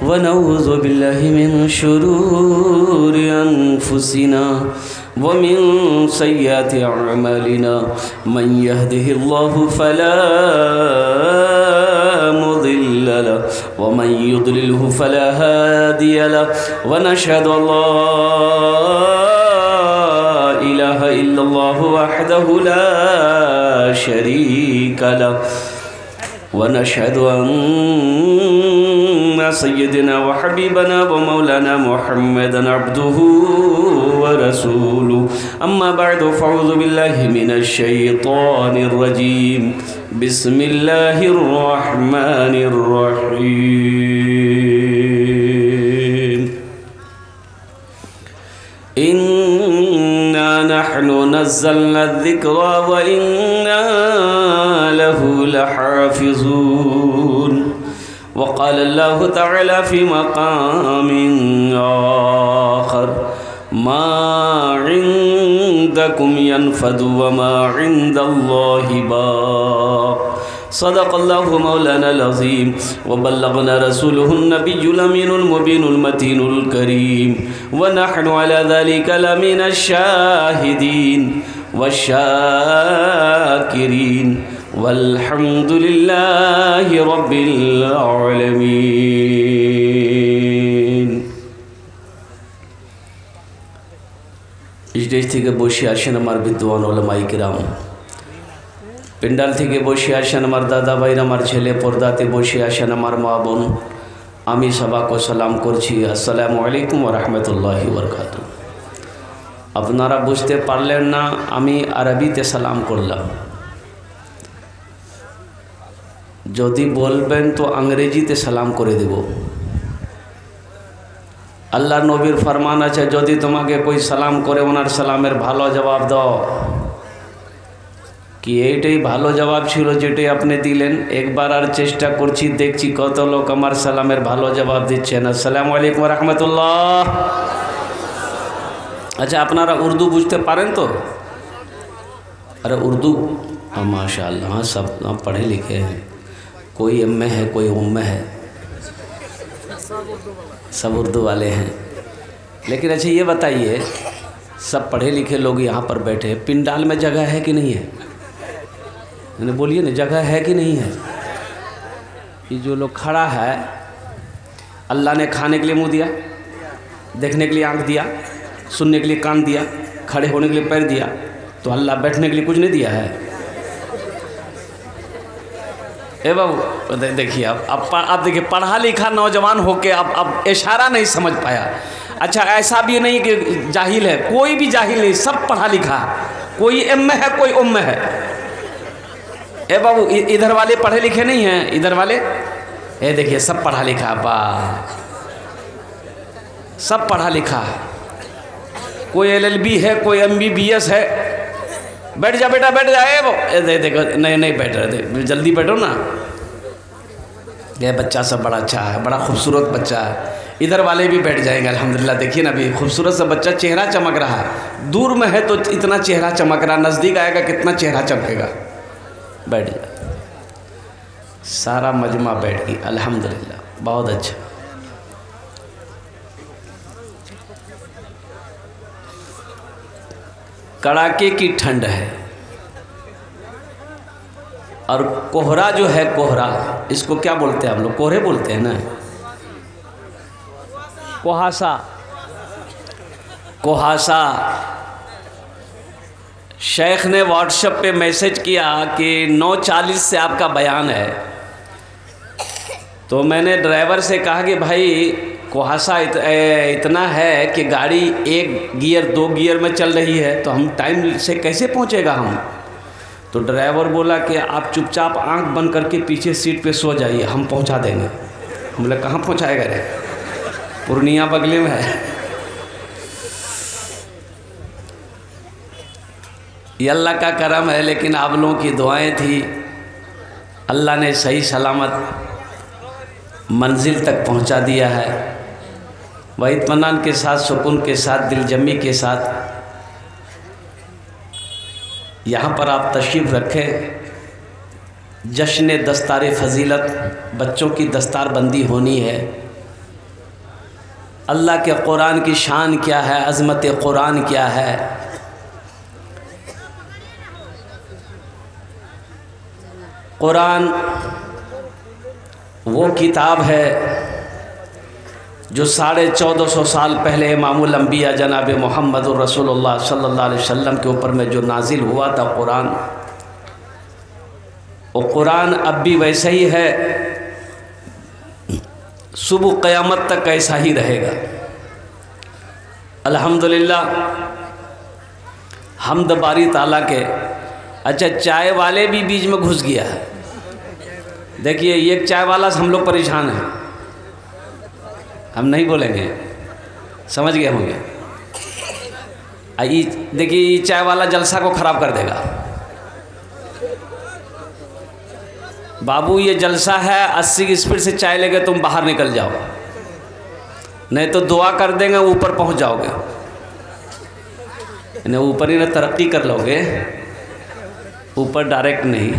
वनऊज़ु बिल्लाहि मिन शुरूरि अनफुसिना व मिन सय्यिआति अअमालिना मन यहदिहिल्लाहु फला मुदिल्ल लहु व मन युद्लिलहु फला हादिय लहु व नशहदु अल्ला इलाहा इल्लल्लाहु वहदहु ला शरीका लहु व नशहदु अन्ना सय्यदना व हबीबना व मौलाना मुहम्मदन अब्दुहु व रसूलुहु अम्मा बअदु फ़अऊज़ु बिल्लाहि मिनश शैतानिर रजीम बिस्मिल्लाहिर रहमानिर रहीम इन्ना नहनु नज़्ज़लना ज़िक्रा व इन्ना लहु लहाफ़िज़ून वक़ाल अल्लाहु तआला फ़ी मक़ामिन आख़र मा इन्दकुम यनफ़दु व मा इन्दल्लाहि बाक़ सदक़ल्लाहु मौलानाल अज़ीम व बल्लग़ना रसूलुहुन नबियुल अमीनुल मुबीनुल मतीनुल करीम व नहनु अला ज़ालिका लमिनश शाहिदीन वश्शाकिरीन वल्हम्दुलिल्लाहि रब्बिल आलमीन। स्टेज থেকে বসে আসেন আমার বিদ্বান ওলামায়ে কিরাম, পেন্ডাল থেকে বসে আসেন আমার দাদা ভাইরা, আমার ছেলে, পর্দাতে বসে আসেন আমার মা বোন, আমি সবাইকে সালাম করছি, আসসালামু আলাইকুম ওয়া রাহমাতুল্লাহি ওয়া বারাকাতুহু। আপনারা বুঝতে পারলেন না আমি আরবিতে সালাম করলাম, যদি বলবেন তো ইংরেজিতে সালাম করে দেব। আল্লাহ নবীর ফরমান আছে, যদি তোমাকে কই সালাম করে ওনার সালামের ভালো জবাব দাও। কি এইটাই ভালো জবাব ছিল যেটাই আপনি দিলেন? একবার আর চেষ্টা করছি, দেখছি কত লোক আমার সালামের ভালো জবাব দিচ্ছেন। আসসালামু আলাইকুম ওয়া রাহমাতুল্লাহ। अच्छा, আপনারা उर्दू বুঝতে পারেন তো? अरे उर्दू माशाअल्लाह, हाँ सब पढ़े लिखे हैं, कोई एम है कोई उम्म है, सब उर्दू वाले हैं। लेकिन अच्छा ये बताइए, सब पढ़े लिखे लोग यहाँ पर बैठे, पिंडाल में जगह है कि नहीं है? मैंने बोलिए ना, जगह है कि नहीं है? ये जो लोग खड़ा है, अल्लाह ने खाने के लिए मुँह दिया, देखने के लिए आँख दिया, सुनने के लिए कान दिया, खड़े होने के लिए पैर दिया, तो अल्लाह बैठने के लिए कुछ नहीं दिया है? ए बाबू देखिए, अब देखिए, पढ़ा लिखा नौजवान होके अब इशारा नहीं समझ पाया। अच्छा, ऐसा भी नहीं कि जाहिल है, कोई भी जाहिल नहीं, सब पढ़ा लिखा, कोई एम है कोई उम्म है। ए बाबू, इधर वाले पढ़े लिखे नहीं हैं, इधर वाले ए देखिए सब पढ़ा लिखा, बा सब पढ़ा लिखा है, कोई LLB है कोई MBBS है। बैठ जा बेटा, बैठ जा। वो देखो, नहीं बैठ रहे, जल्दी बैठो ना। यह बच्चा सब बड़ा अच्छा है, बड़ा खूबसूरत बच्चा है, इधर वाले भी बैठ जाएंगे अल्हम्दुलिल्लाह। देखिए ना, अभी खूबसूरत सा बच्चा, चेहरा चमक रहा है, दूर में है तो इतना चेहरा चमक रहा, नज़दीक आएगा कितना चेहरा चमकेगा। बैठ जा, सारा मजमा बैठ गई अल्हम्दुलिल्लाह, बहुत अच्छा। कड़ाके की ठंड है और कोहरा जो है, कोहरा इसको क्या बोलते हैं हम लोग? कोहरे बोलते हैं ना, कुहासा। कुहासा। शेख ने व्हाट्सएप पे मैसेज किया कि 9:40 से आपका बयान है, तो मैंने ड्राइवर से कहा कि भाई कुहासा इतना है कि गाड़ी 1 गियर 2 गियर में चल रही है, तो हम टाइम से कैसे पहुंचेगा हम? तो ड्राइवर बोला कि आप चुपचाप आंख बंद करके पीछे सीट पे सो जाइए, हम पहुंचा देंगे। हम बोले कहाँ पहुंचाएगा रे? पूर्णिया बगले में है। ये अल्लाह का करम है, लेकिन आप लोगों की दुआएं थी, अल्लाह ने सही सलामत मंजिल तक पहुंचा दिया है। वही इत्मीनान के साथ, सुकून के साथ, दिलजमी के साथ यहाँ पर आप तशरीफ़ रखें। जश्न दस्तार फ़जीलत, बच्चों की दस्तार बंदी होनी है। अल्लाह के कुरान की शान क्या है, अज़मत कुरान क्या है। कुरान वो किताब है जो 1450 साल पहले इमामुल अंबिया जनाब मोहम्मद रसूलुल्लाह सल्लल्लाहु अलैहि वसल्लम के ऊपर में जो नाजिल हुआ था कुरान, वो कुरान अब भी वैसा ही है, सुबह क़यामत तक ऐसा ही रहेगा। अल्हम्दुलिल्लाह, हम्द बारी ताला के। अच्छा, चाय वाले भी बीच में घुस गया है। देखिए, एक चाय वाला से हम लोग परेशान हैं, हम नहीं बोलेंगे, समझ गए होंगे। देखिए, ये चाय वाला जलसा को ख़राब कर देगा। बाबू, ये जलसा है, 80 की स्पीड से चाय लेके तुम बाहर निकल जाओ, नहीं तो दुआ कर देंगे ऊपर पहुंच जाओगे। नहीं, ऊपर ही ना तरक्की कर लोगे, ऊपर डायरेक्ट नहीं।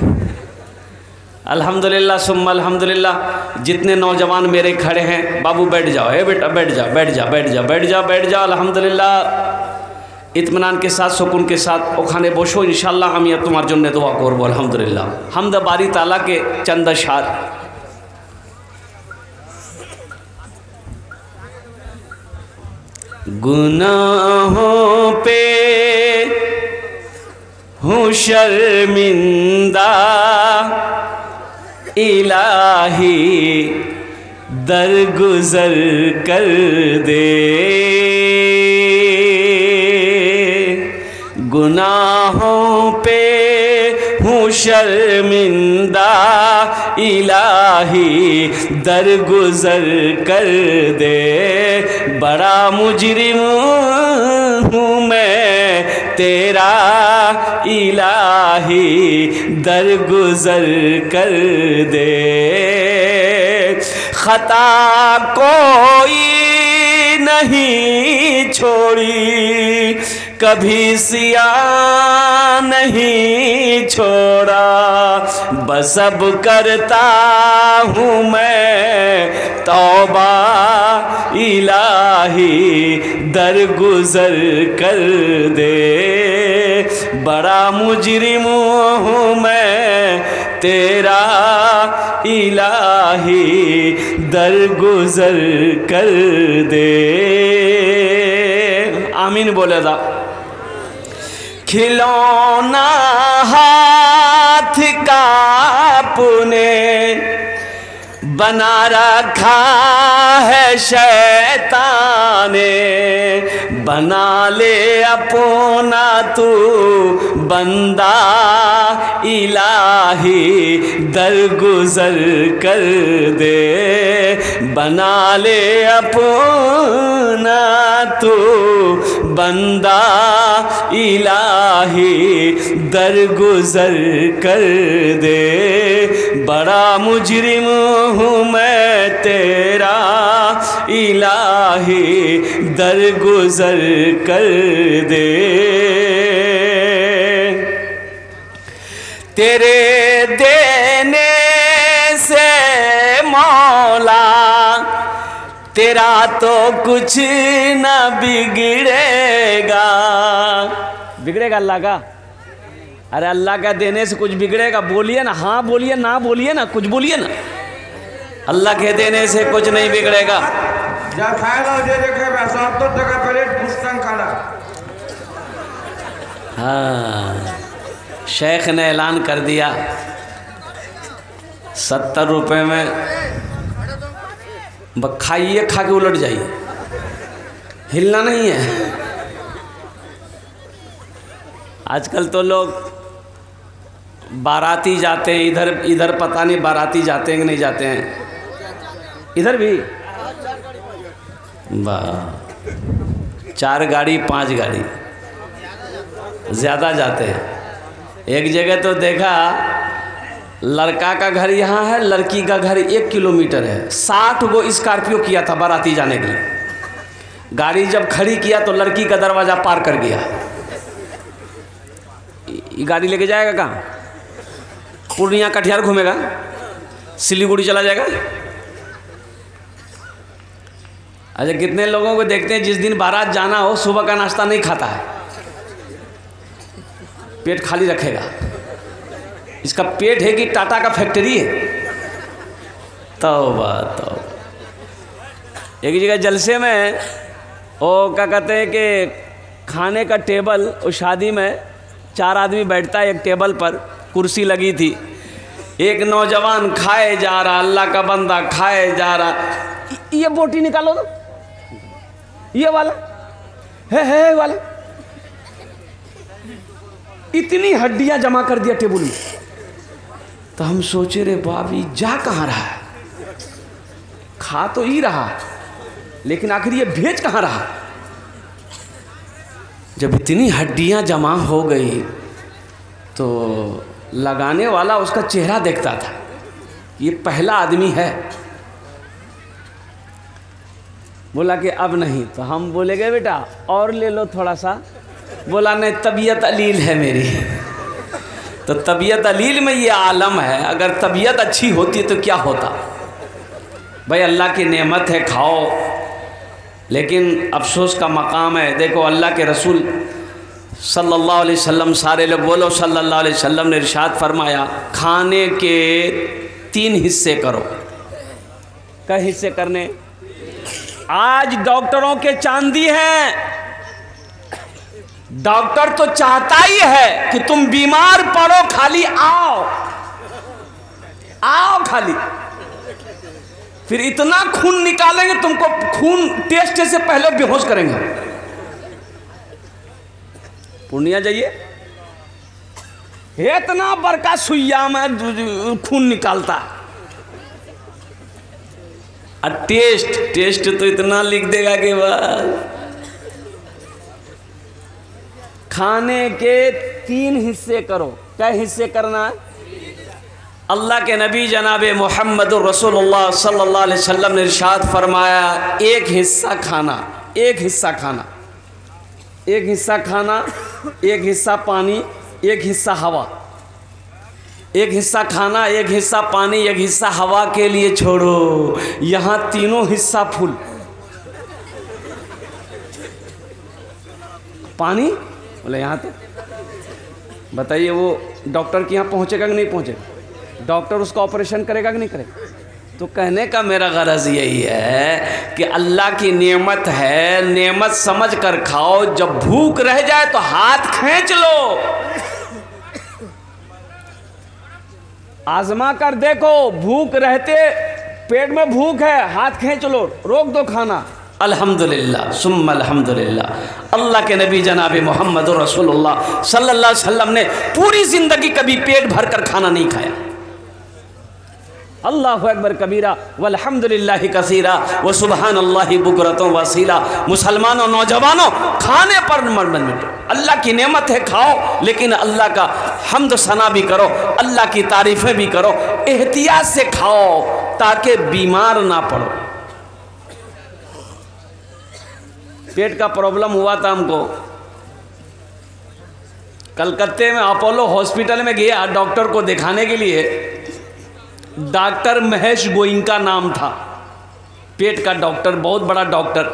अल्हम्दुलिल्लाह सुम्मा अल्हम्दुलिल्लाह, जितने नौजवान मेरे खड़े हैं, बाबू बैठ जाओ, ए बेटा बैठ जा, बैठ जा, बैठ जा, बैठ जा, बैठ जा। अल्हम्दुलिल्लाह, इत्मीनान के साथ, सुकून के साथ ओखाने बसो। इंशाल्लाह हम ये तुम्हार जन्य दुआ करबो। अल्हम्दुलिल्लाह, हम्द बारी ताला के चंद अशआर। गुनाहों पे हूँ शर्मिंदा, इलाही दरगुजर कर दे। गुनाहों पे हूँ शर्मिंदा, इलाही दरगुजर कर दे। बड़ा मुजरिम हूँ मैं तेरा, इलाही दरगुजर कर दे। खता कोई नहीं छोड़ी, कभी सिया नहीं छोड़ा। बस अब करता हूँ मैं तौबा, इलाही दरगुजर कर दे। बड़ा मुजरिम हूँ मैं तेरा, इलाही दरगुजर कर दे। आमीन बोले था। खिलौना हाथ का अपने बना रखा है शैतान ने। बना ले अपना तू बंदा, इलाही दरगुजर कर दे। बना ले अपना तू बंदा, इलाही दरगुजर कर दे। बड़ा मुजरिम हूँ मैं तेरा, इलाही दरगुजर कर दे। तेरे देने से मौला, तेरा तो कुछ न बिगड़ेगा। बिगड़ेगा अल्लाह का? अरे अल्लाह का देने से कुछ बिगड़ेगा? बोलिए ना, हाँ बोलिए, ना बोलिए ना, कुछ बोलिए ना। अल्लाह के देने से कुछ नहीं बिगड़ेगा। हाँ, शेख ने ऐलान कर दिया 70 रुपये में खाइए, खा के उलट जाइए, हिलना नहीं है। आजकल तो लोग बाराती जाते हैं, इधर इधर पता नहीं बाराती जाते हैं कि नहीं जाते हैं। इधर भी 4 गाड़ी 5 गाड़ी ज़्यादा जाते हैं। एक जगह तो देखा, लड़का का घर यहाँ है, लड़की का घर 1 किलोमीटर है। 60 गो स्कॉर्पियो किया था बाराती जाने के लिए। गाड़ी जब खड़ी किया तो लड़की का दरवाज़ा पार कर गया। ये गाड़ी लेके जाएगा कहाँ? पूर्णिया कटिहार घूमेगा, सिलीगुड़ी चला जाएगा। अच्छा, कितने लोगों को देखते हैं जिस दिन बारात जाना हो सुबह का नाश्ता नहीं खाता है, पेट खाली रखेगा। इसका पेट है कि टाटा का फैक्ट्री है? तौबा तौबा। एक जगह जलसे में वो क्या कहते हैं कि खाने का टेबल, उस शादी में 4 आदमी बैठता है एक टेबल पर, कुर्सी लगी थी। एक नौजवान खाए जा रहा, अल्लाह का बंदा खाए जा रहा। ये बोटी निकालो तो, ये वाला है वाला, इतनी हड्डियां जमा कर दिया टेबल में। तो हम सोचे रे बाबी जा कहाँ रहा है, खा तो ही रहा लेकिन आखिर ये भेज कहाँ रहा। जब इतनी हड्डियां जमा हो गई तो लगाने वाला उसका चेहरा देखता था, ये पहला आदमी है। बोला कि अब नहीं। तो हम बोले गए बेटा और ले लो थोड़ा सा। बोला नहीं, तबीयत अलील है मेरी। तो तबीयत अलील में ये आलम है, अगर तबीयत अच्छी होती तो क्या होता। भाई अल्लाह की नेमत है, खाओ, लेकिन अफसोस का मकाम है। देखो अल्लाह के रसूल सल्लल्लाहु अलैहि वसल्लम, सारे लोग बोलो सल्लल्लाहु अलैहि वसल्लम ने इरशाद फरमाया, खाने के 3 हिस्से करो। कई हिस्से करने? आज डॉक्टरों के चांदी हैं। डॉक्टर तो चाहता ही है कि तुम बीमार पड़ो, खाली आओ आओ खाली, फिर इतना खून निकालेंगे तुमको, खून टेस्ट से पहले बेहोश करेंगे। पूर्णिया जाइए, इतना बड़का सुइया में खून निकालता। और टेस्ट तो इतना लिख देगा कि बस। खाने के 3 हिस्से करो। क्या हिस्से करना है? अल्लाह के नबी जनाब मोहम्मदुर रसूलुल्लाह सल्लल्लाहु अलैहि वसल्लम ने इरशाद फरमाया, एक हिस्सा खाना, एक हिस्सा खाना, एक हिस्सा खाना, एक हिस्सा पानी, एक हिस्सा हवा। एक हिस्सा खाना, एक हिस्सा पानी, एक हिस्सा हवा के लिए छोड़ो। यहाँ तीनों हिस्सा फुल। पानी बोले यहाँ तक। बताइए वो डॉक्टर के यहाँ पहुँचेगा कि नहीं पहुँचेगा? डॉक्टर उसका ऑपरेशन करेगा कि नहीं करेगा? तो कहने का मेरा गरज यही है कि अल्लाह की नेमत है, नेमत समझ कर खाओ। जब भूख रह जाए तो हाथ खींच लो, आजमा कर देखो। भूख रहते, पेट में भूख है, हाथ खींच लो, रोक दो खाना। अल्हम्दुलिल्लाह सुम्मा अल्हम्दुलिल्लाह। अल्लाह के नबी जनाब मोहम्मद रसूलुल्लाह सल्लल्लाहु अलैहि वसल्लम ने पूरी ज़िंदगी कभी पेट भर कर खाना नहीं खाया। अल्लाहु अकबर कबीरा वल्हम्दुलिल्लाहि कसीरा व सुबहानल्लाहि बुकरतुम वसीला। मुसलमानों, नौजवानों, खाने पर मत मिटो। अल्लाह की नेमत है, खाओ, लेकिन अल्लाह का हम्द सना भी करो, अल्लाह की तारीफ़ें भी करो। एहतियात से खाओ ताकि बीमार ना पड़ो। पेट का प्रॉब्लम हुआ था हमको, कलकत्ते में अपोलो हॉस्पिटल में गया डॉक्टर को दिखाने के लिए। डॉक्टर महेश गोइंका नाम था, पेट का डॉक्टर, बहुत बड़ा डॉक्टर।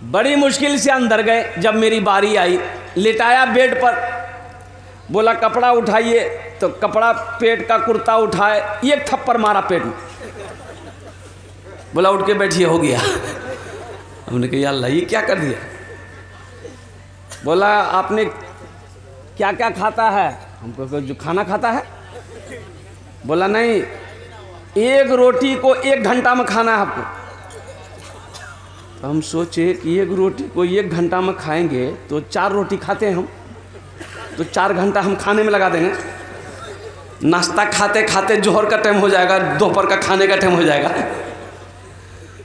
बड़ी मुश्किल से अंदर गए। जब मेरी बारी आई, लिटाया बेड पर, बोला कपड़ा उठाइए, तो कपड़ा, पेट का कुर्ता उठाए, एक थप्पड़ मारा पेट में। बोला उठ के बैठिए, हो गया। हमने कहा अल्लाह ये क्या कर दिया? बोला आपने क्या क्या खाता है? हमको जो खाना खाता है। बोला नहीं, एक रोटी को 1 घंटा में खाना है आपको। तो हम सोचे कि 1 रोटी को 1 घंटा में खाएंगे तो 4 रोटी खाते हैं हम, तो 4 घंटा हम खाने में लगा देंगे। नाश्ता खाते खाते जोहर का टाइम हो जाएगा, दोपहर का खाने का टाइम हो जाएगा।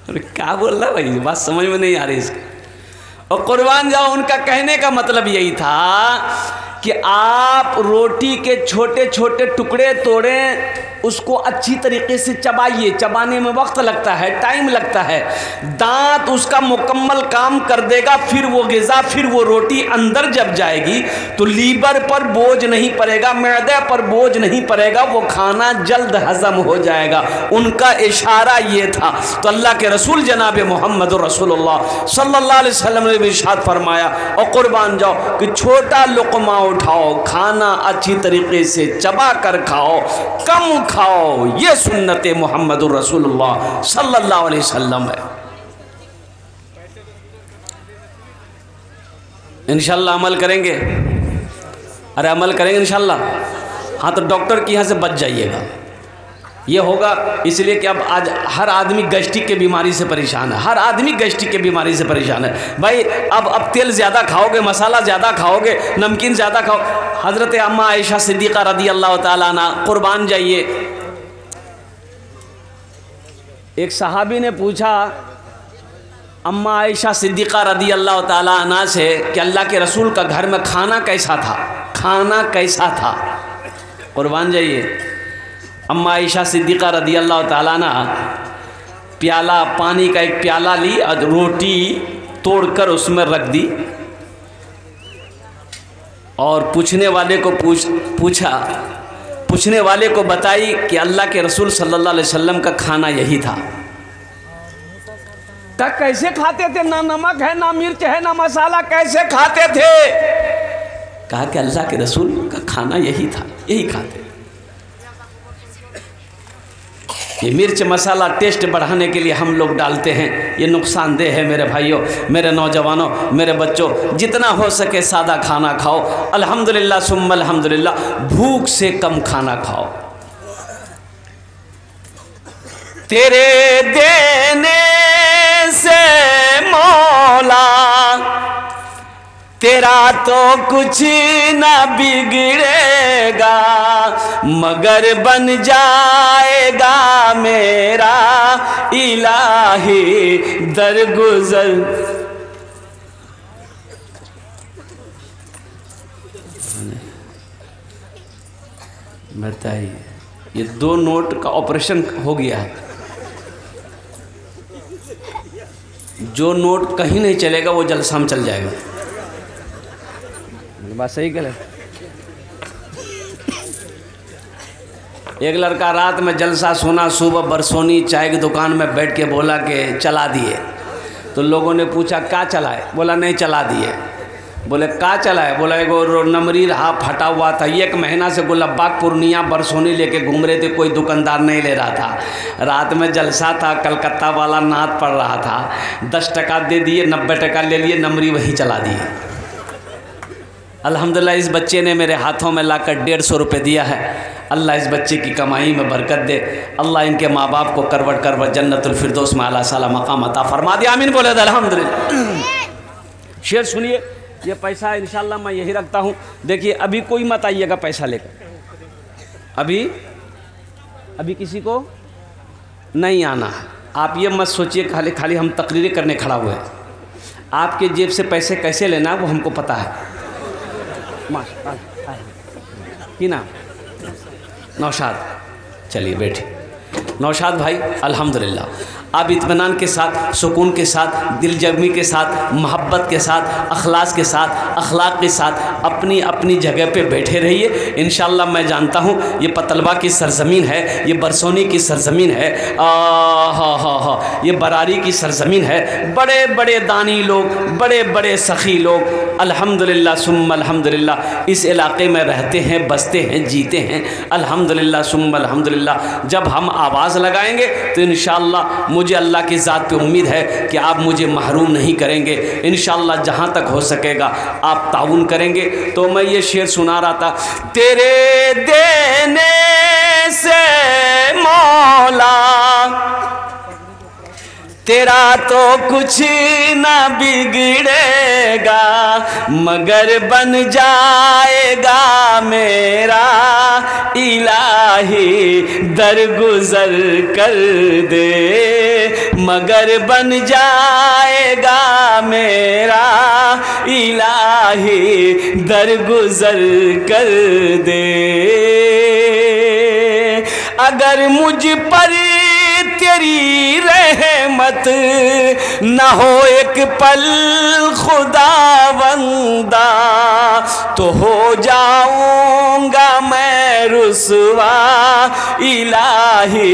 अरे क्या बोल रहा भाई, बात समझ में नहीं आ रही इसकी। और कुर्बान जाओ, उनका कहने का मतलब यही था कि आप रोटी के छोटे छोटे टुकड़े तोड़ें, उसको अच्छी तरीके से चबाइए। चबाने में वक्त लगता है, टाइम लगता है। दांत उसका मुकम्मल काम कर देगा, फिर वो ग़िज़ा, फिर वो रोटी अंदर जब जाएगी तो लीवर पर बोझ नहीं पड़ेगा, मैदे पर बोझ नहीं पड़ेगा, वो खाना जल्द हजम हो जाएगा। उनका इशारा ये था। तो अल्लाह के रसूल जनाब मोहम्मद रसूलुल्लाह सल्लल्लाहु अलैहि वसल्लम ने इरशाद फरमाया, और कुर्बान जाओ कि छोटा लुक़मा उठाओ, खाना अच्छी तरीके से चबा कर खाओ, कम खाओ। ये सुन्नत मोहम्मद रसूलुल्लाह सल्लल्लाहु अलैहि वसल्लम है। इंशाअल्लाह अमल करेंगे। अरे अमल करेंगे इंशाअल्लाह। हाँ, तो डॉक्टर के यहाँ से बच जाइएगा। ये होगा इसलिए कि अब आज हर आदमी गैस्ट्रिक के बीमारी से परेशान है, हर आदमी गैस्ट्रिक के बीमारी से परेशान है। भाई अब तेल ज़्यादा खाओगे, मसाला ज़्यादा खाओगे, नमकीन ज़्यादा खाओ। हज़रत अम्मा आयशा सिद्दीक़ा रदी अल्लाह ताला अन्हा, कुर्बान जाइए, एक सहाबी ने पूछा अम्मा आयशा सिद्दीक़ा रदी अल्लाह ताला अन्हा से कि अल्लाह के रसूल का घर में खाना कैसा था, खाना कैसा था। कुर्बान जाइए, अम्मा आयशा सिद्दीक़ा रदी अल्लाह ताला अन्हा प्याला, पानी का एक प्याला ली और रोटी तोड़कर उसमें रख दी और पूछने वाले को पूछा, पूछने वाले को बताई कि अल्लाह के रसूल सल्लल्लाहु अलैहि वसल्लम का खाना यही था। कैसे खाते थे, ना नमक है, ना मिर्च है, ना मसाला, कैसे खाते थे? कहा कि अल्लाह के रसूल का खाना यही था, यही खाते। ये मिर्च मसाला टेस्ट बढ़ाने के लिए हम लोग डालते हैं, ये नुकसानदेह है। मेरे भाइयों, मेरे नौजवानों, मेरे बच्चों, जितना हो सके सादा खाना खाओ। अल्हम्दुलिल्लाह सुम्मा अल्हम्दुलिल्लाह, भूख से कम खाना खाओ। तेरे देने से मौला तेरा तो कुछ ना बिगड़ेगा, मगर बन जाएगा मेरा इलाही दरगुजर। बताइए, ये 2 नोट का ऑपरेशन हो गया है। जो नोट कहीं नहीं चलेगा वो जलसा में चल जाएगा। बात सही गलत? एक लड़का रात में जलसा सुना, सुबह बरसोनी चाय की दुकान में बैठ के बोला कि चला दिए। तो लोगों ने पूछा क्या चलाए? बोला नहीं चला दिए। बोले क्या चलाए? बोला एगो नमरी रहा फटा हुआ था, 1 महीना से गुलाबाग पूर्णिया बरसोनी लेके घूम रहे थे, कोई दुकानदार नहीं ले रहा था। रात में जलसा था, कलकत्ता वाला नात पड़ रहा था, 10 टका दे दिए, 90 टका ले लिए, नमरी वहीं चला दिए। अल्हम्दुलिल्लाह इस बच्चे ने मेरे हाथों में लाकर 150 रुपये दिया है। अल्लाह इस बच्चे की कमाई में बरकत दे। अल्लाह इनके माँ बाप को करवट करवट जन्नतुल फिरदौस में आला साला मकाम अता फरमा दे। आमीन बोले अल्हम्दुलिल्लाह। शेर सुनिए, ये पैसा इंशाल्लाह मैं यही रखता हूँ। देखिए, अभी कोई मत आइएगा पैसा लेकर, अभी किसी को नहीं आना है। आप ये मत सोचिए खाली खाली हम तकरीरें करने खड़ा हुए हैं। आपके जेब से पैसे कैसे लेना है वो हमको पता है। कि ना नौशाद, चलिए बैठिए। नौशाद भाई, अल्हम्दुलिल्लाह आप इत्मीनान के साथ, सुकून के साथ, दिलजमी के साथ, मोहब्बत के साथ, अखलास के साथ, अखलाक के साथ अपनी अपनी जगह पे बैठे रहिए। इंशाअल्लाह मैं जानता हूँ ये पतलबा की सरज़मीन है, ये बरसोनी की सरज़मीन है, ये बरारी की सरज़मीन है। बड़े बड़े दानी लोग, बड़े बड़े सखी लोग अल्हम्दुलिल्लाह सुम्मा अल्हम्दुलिल्लाह इस इलाक़े में रहते हैं, बसते हैं, जीते हैं। अल्हम्दुलिल्लाह सुम्मा अल्हम्दुलिल्लाह। जब हम आवाज़ लगाएंगे तो इंशाअल्लाह मुझे अल्लाह की ज़ात पे उम्मीद है कि आप मुझे महरूम नहीं करेंगे। इंशाअल्लाह जहाँ तक हो सकेगा आप ताउन करेंगे। तो मैं ये शेर सुना रहा था, तेरे देने से मौला तेरा तो कुछ ना बिगड़ेगा, मगर बन जाएगा मेरा इलाही दरगुजर कर दे, मगर बन जाएगा मेरा इलाही दरगुजर कर दे। अगर मुझ पर तेरी रहमत न हो एक पल खुदावंदा, तो हो जाऊंगा मैं रुसवा, इलाही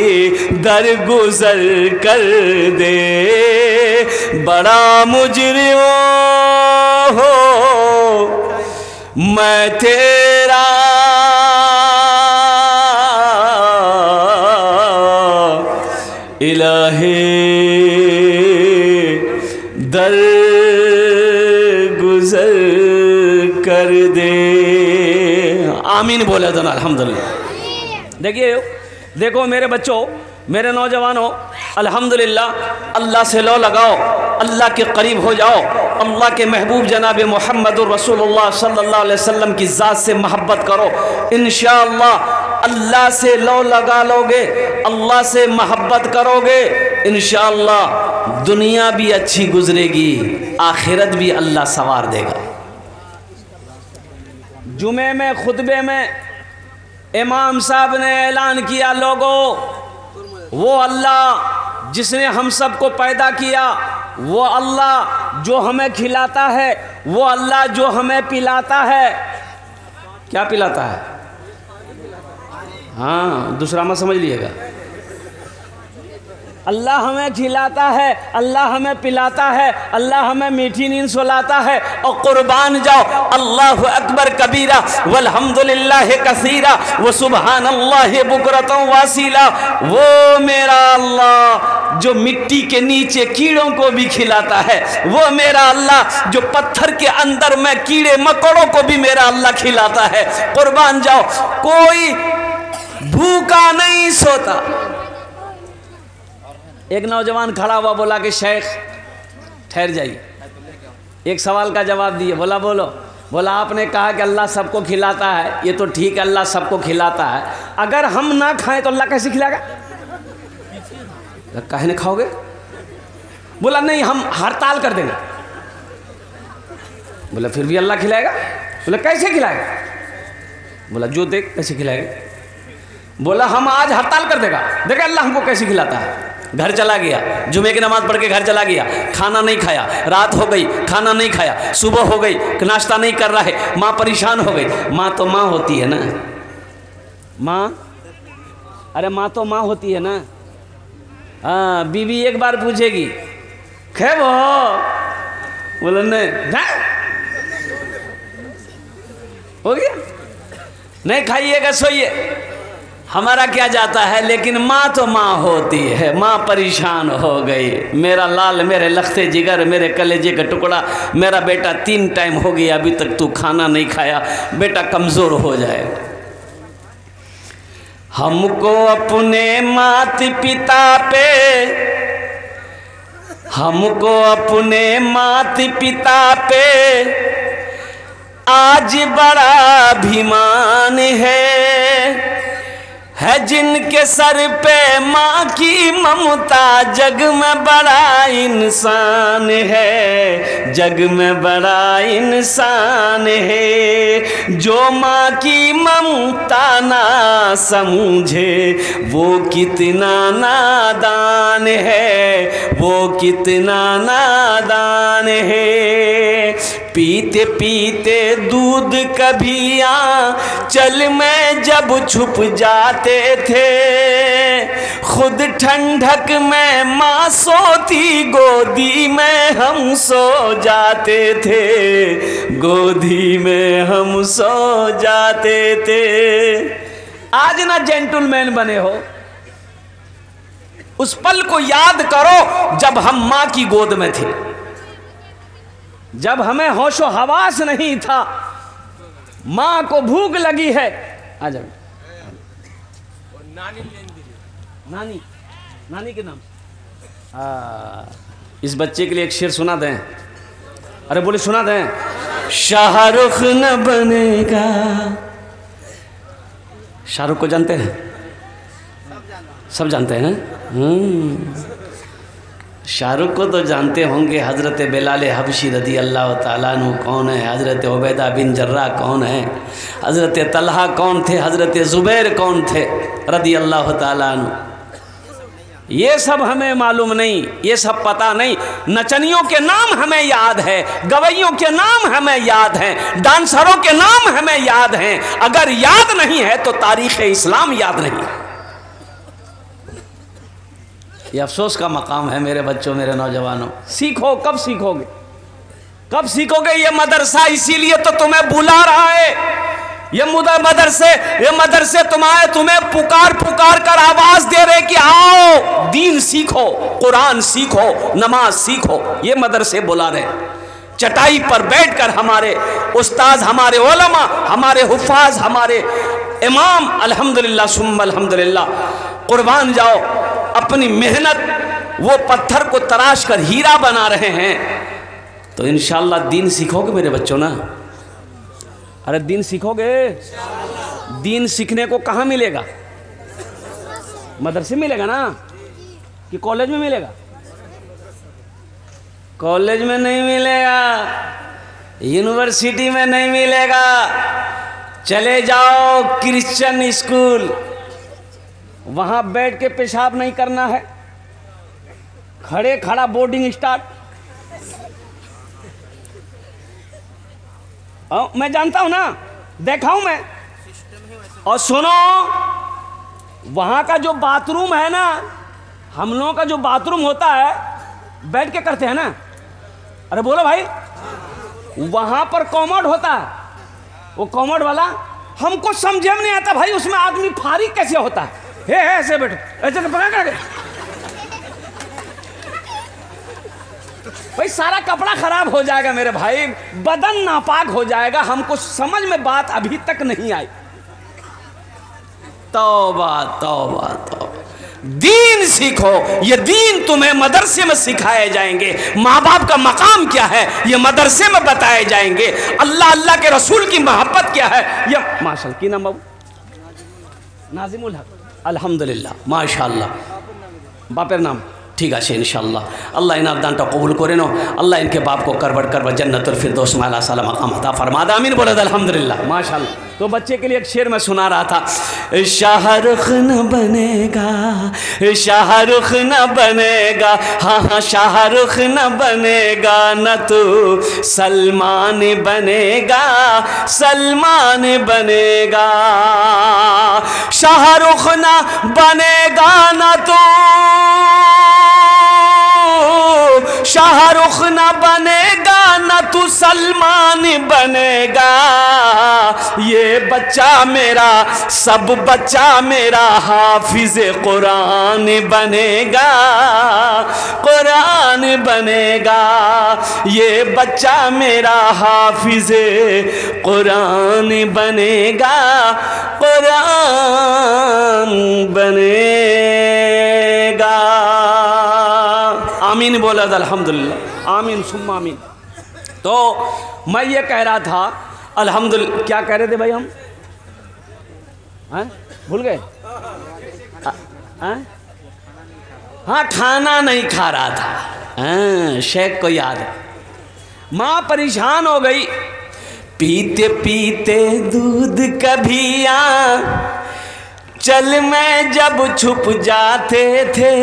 दरगुजर कर दे। बड़ा मुजरिम हो मैं तेरा, इलाही दर गुजर कर दे। आमीन बोले तो ना अल्हम्दुलिल्लाह। देखिए, देखो मेरे बच्चों, मेरे नौजवानों, अल्हम्दुलिल्लाह, अल्लाह से लो लगाओ, अल्लाह के करीब हो जाओ, अल्लाह के महबूब जनाब मुहम्मदुर रसूलुल्लाह सल्लल्लाहु अलैहि वसल्लम की ज़ात से मोहब्बत करो। इंशाअल्लाह अल्लाह से लो लगा लोगे, अल्लाह से मोहब्बत करोगे, इंशाअल्लाह दुनिया भी अच्छी गुजरेगी, आखिरत भी अल्लाह सवार देगा। जुमे में खुतबे में इमाम साहब ने ऐलान किया, लोगों वो अल्लाह जिसने हम सबको पैदा किया, वो अल्लाह जो हमें खिलाता है, वो अल्लाह जो हमें पिलाता है। क्या पिलाता है? हाँ, दूसरा मत समझ लीजिएगा। अल्लाह हमें खिलाता है, अल्लाह हमें पिलाता है, अल्लाह हमें मीठी नींद सुलाता है। और कुर्बान जाओ, अल्लाहु अकबर कबीरा वल्हम्दुलिल्लाह कसीरा व सुबहानल्लाह बुकरतन वासीला। वो मेरा अल्लाह जो मिट्टी के नीचे कीड़ों को भी खिलाता है, वो मेरा अल्लाह जो पत्थर के अंदर में कीड़े मकोड़ों को भी मेरा अल्लाह खिलाता है। कुर्बान जाओ, कोई भूखा नहीं सोता। एक नौजवान खड़ा हुआ, बोला कि शेख ठहर जाइए, एक सवाल का जवाब दिए। बोला बोलो। बोला आपने कहा कि अल्लाह सबको खिलाता है, ये तो ठीक है, अल्लाह सबको खिलाता है, अगर हम ना खाएं तो अल्लाह कैसे खिलाएगा? काहे नहीं खाओगे? बोला नहीं, हम हड़ताल कर देंगे। बोला फिर भी अल्लाह खिलाएगा? बोला कैसे खिलाएगा? बोला जो देख कैसे खिलाएगा। बोला हम आज हड़ताल कर देगा, देखा अल्लाह हमको कैसे खिलाता है। घर चला गया, जुमे की नमाज पढ़ के घर चला गया, खाना नहीं खाया, रात हो गई खाना नहीं खाया, सुबह हो गई नाश्ता नहीं कर रहा है, माँ परेशान हो गई। माँ तो माँ होती है ना, माँ, अरे माँ तो माँ होती है ना। हाँ, बीवी एक बार पूछेगी खे वो, बोला नहीं, हो गया, नहीं खाइएगा सोइए, हमारा क्या जाता है। लेकिन माँ तो माँ होती है। माँ परेशान हो गई, मेरा लाल, मेरे लखते जिगर, मेरे कलेजे का टुकड़ा, मेरा बेटा 3 टाइम हो गया अभी तक तू खाना नहीं खाया, बेटा कमज़ोर हो जाए। हमको अपने मात पिता पे, हमको अपने मात पिता पे आज बड़ा अभिमान है जिनके सर पे माँ की ममता, जग में बड़ा इंसान है, जग में बड़ा इंसान है। जो माँ की ममता ना समझे वो कितना नादान है, वो कितना नादान है। पीते पीते दूध कभी आंचल में जब छुप जाते थे, खुद ठंडक में माँ सोती, गोदी में हम सो जाते थे, गोदी में हम सो जाते थे। आज ना जेंटलमैन बने हो, उस पल को याद करो जब हम माँ की गोद में थे, जब हमें होशो हवास नहीं था, माँ को भूख लगी है। आ जाओ, नानी, नानी के नाम। इस बच्चे के लिए एक शेर सुना दें। अरे बोले सुना दें। शाहरुख न बनेगा, शाहरुख को जानते हैं? सब जानते हैं। शाहरुख को तो जानते होंगे, हज़रत बिलाल हबशी रदी अल्लाह ताला अन्हु कौन है, हज़रत उबैदा बिन जर्रा कौन है, हज़रत तलहा कौन थे, हज़रत ज़ुबैर कौन थे रदी अल्लाह ताला अन्हु। ये सब हमें मालूम नहीं, ये सब पता नहीं। नचनियों के नाम हमें याद है, गवैयों के नाम हमें याद हैं, डांसरों के नाम हमें याद हैं। अगर याद नहीं है तो तारीख़ इस्लाम याद नहीं। ये अफसोस का मकाम है मेरे बच्चों, मेरे नौजवानों। सीखो, कब सीखोगे, कब सीखोगे? ये मदरसा इसीलिए तो तुम्हें बुला रहा है। ये मदरसे तुम्हें पुकार पुकार कर आवाज दे रहे कि आओ दीन सीखो, कुरान सीखो, नमाज सीखो। ये मदरसे बुला रहे। चटाई पर बैठकर हमारे उस्ताद, हमारे उलमा, हमारे हुफ़ाज़, हमारे इमाम अल्हम्दुलिल्लाह सुम्मा अल्हम्दुलिल्लाह कुर्बान जाओ, अपनी मेहनत वो पत्थर को तराश कर हीरा बना रहे हैं। तो इंशाअल्लाह दीन सीखोगे मेरे बच्चों ना। अरे दीन सीखोगे। दीन सीखने को कहाँ मिलेगा? मदरसे मिलेगा ना, कि कॉलेज में मिलेगा? कॉलेज में नहीं मिलेगा, यूनिवर्सिटी में नहीं मिलेगा। चले जाओ क्रिश्चियन स्कूल, वहाँ बैठ के पेशाब नहीं करना है, खड़े खड़ा बोर्डिंग स्टार्ट। मैं जानता हूँ ना, देखा हूँ मैं। और सुनो, वहाँ का जो बाथरूम है ना, हम लोगों का जो बाथरूम होता है बैठ के करते हैं ना। अरे बोलो भाई, वहाँ पर कॉमोड होता है। वो कॉमोड वाला हमको समझे में नहीं आता भाई, उसमें आदमी फारिग कैसे होता है? हे ऐसे बैठो, ऐसे तो पकड़ कर भाई सारा कपड़ा खराब हो जाएगा मेरे भाई, बदन नापाक हो जाएगा। हमको समझ में बात अभी तक नहीं आई। तौबा तौबा तौबा। दीन सीखो। ये दीन तुम्हें मदरसे में सिखाए जाएंगे। माँ बाप का मकाम क्या है ये मदरसे में बताए जाएंगे। अल्लाह अल्लाह के रसूल की मोहब्बत क्या है ये माशाअल्लाह। की नाम बाबू? नाजिमुल हक। अल्हम्दुलिल्लाह, माशाअल्लाह। बापेर नाम ठीक है इंशाअल्लाह। अल्लाह इन अबदान कबूल करे नो। अल्लाह इनके बाप को करबट करबट जन्नतुल फिरदौस में आला साला मकाम अता फरमा दे। आमीन बोले अल्हम्दुलिल्लाह, माशाअल्लाह। तो बच्चे के लिए एक शेर मैं सुना रहा था। शाहरुख न बनेगा, शाहरुख न बनेगा, हाँ हाँ शाहरुख न बनेगा, न तो सलमान बनेगा, सलमान बनेगा। शाहरुख न बनेगा न तो शाहरुख न बनेगा, न तू सलमान बनेगा। ये बच्चा मेरा, सब बच्चा मेरा हाफिज कुरान बनेगा, कुरान बनेगा। ये बच्चा मेरा हाफिज कुरान बनेगा, कुरान बनेगा। आमीन बोला अल्हम्दुलिल्लाह, आमीन सुम्मा आमीन। तो मैं ये कह रहा था अल्हम्दुलिल्लाह, क्या कह रहे थे भाई हम? भूल गए? हाँ, खाना नहीं खा रहा था। शेख को याद है। माँ परेशान हो गई। पीते पीते दूध कभी चल में जब छुप जाते थे,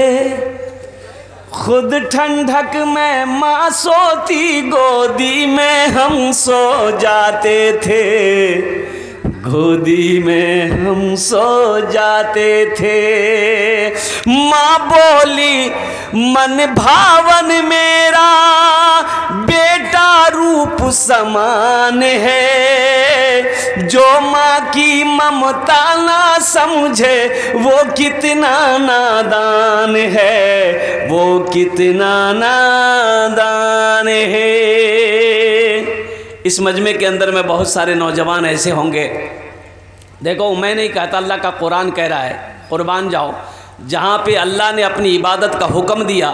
खुद ठंडक में माँ सोती, गोदी में हम सो जाते थे, गोदी में हम सो जाते थे। माँ बोली मन भावन मेरा बेटा रूप समान है, जो माँ की ममता ना समझे वो कितना नादान है, वो कितना नादान है। इस मजमे के अंदर में बहुत सारे नौजवान ऐसे होंगे। देखो मैं नहीं कहता, अल्लाह का कुरान कह रहा है कुर्बान जाओ, जहाँ पे अल्लाह ने अपनी इबादत का हुक्म दिया,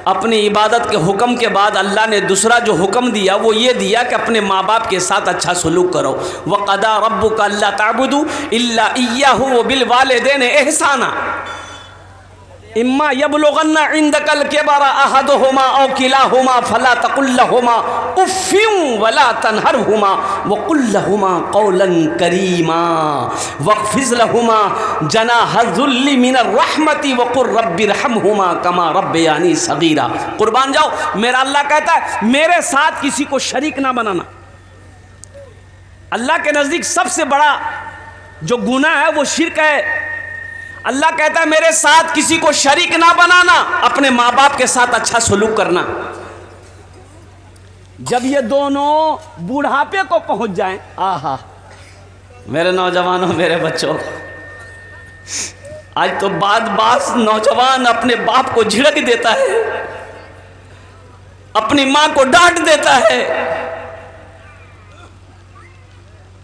अपनी इबादत के हुक्म के बाद अल्लाह ने दूसरा जो हुक्म दिया वो ये दिया कि अपने माँ बाप के साथ अच्छा सलूक करो। वक़दा रब्बुका अल्ला ताबुदू इल्ला इय्याहु व बिल वालिदैन एहसाना। इम्मा यबलुगन्ना इंदकल किबरा अहदुहुमा औ किलाहुमा फला तकुल लहुमा उफ़्फिन वला तनहरहुमा वकुल लहुमा कौलन करीमा वख़्फ़िज़ लहुमा जनाहज़ुल्लि मिनर रहमति वक़ुल रब्बिरहमहुमा कमा रब्बयानी सगीरा। कुर्बान जाओ, मेरा अल्लाह कहता है मेरे साथ किसी को शरीक ना बनाना। अल्लाह के नज़दीक सबसे बड़ा जो गुनाह है वो शिर्क है। अल्लाह कहता है मेरे साथ किसी को शरीक ना बनाना, अपने माँ बाप के साथ अच्छा सलूक करना। जब ये दोनों बुढ़ापे को पहुंच जाएं, आहा मेरे नौजवानों, मेरे बच्चों, आज तो बात नौजवान अपने बाप को झिड़क देता है, अपनी माँ को डांट देता है।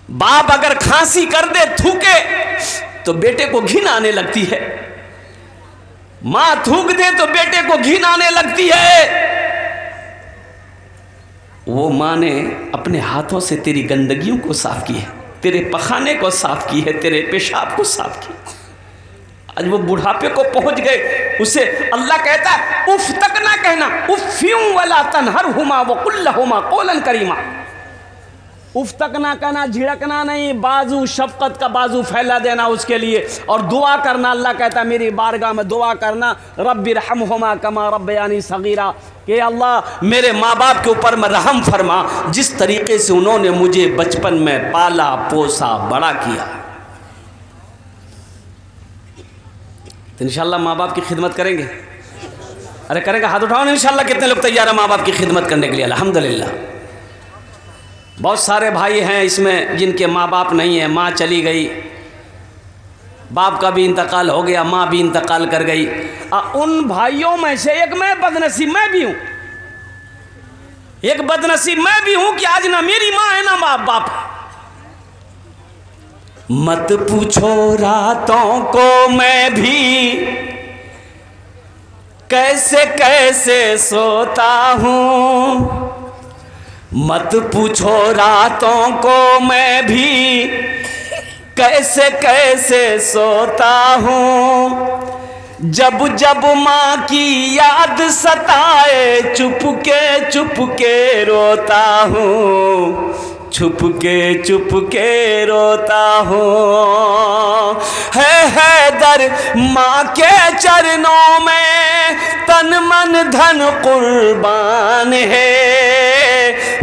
बाप अगर खांसी कर दे, थूके, तो बेटे को घिन आने लगती है। मां थूक दे तो बेटे को घिन आने लगती है। वो मां ने अपने हाथों से तेरी गंदगियों को साफ की है, तेरे पखाने को साफ की है, तेरे पेशाब को साफ की। आज वो बुढ़ापे को पहुंच गए, उसे अल्लाह कहता है उफ तक ना कहना, उफ़्फ़िन वला तनहरहुमा वकुल लहुमा कौलन करीमा। उफ तक ना कहना, झिड़कना नहीं, बाजू शफकत का बाजू फैला देना उसके लिए, और दुआ करना। अल्लाह कहता है मेरी बारगाह में दुआ करना, रब्बिरहमहुमा कमा रब्बयानी सगीरा, कि अल्लाह मेरे माँ बाप के ऊपर में रहम फरमा, जिस तरीके से उन्होंने मुझे बचपन में पाला पोसा बड़ा किया। तो इंशाल्लाह माँ बाप की खिदमत करेंगे। अरे करेंगे, हाथ उठाओ इंशाल्लाह। कितने लोग तैयार है माँ बाप की खिदमत करने के लिए? अल्हम्दुलिल्लाह। बहुत सारे भाई हैं इसमें जिनके माँ बाप नहीं है, माँ चली गई, बाप का भी इंतकाल हो गया, माँ भी इंतकाल कर गई। उन भाइयों में से एक मैं बदनसीब मैं भी हूँ, एक बदनसीब मैं भी हूँ कि आज ना मेरी माँ है ना बाप बाप। मत पूछो रातों को मैं भी कैसे कैसे सोता हूँ, मत पूछो रातों को मैं भी कैसे कैसे सोता हूँ। जब जब माँ की याद सताए चुपके रोता हूँ, चुपके रोता हूँ। है दर माँ के चरणों में तन मन धन कुर्बान है।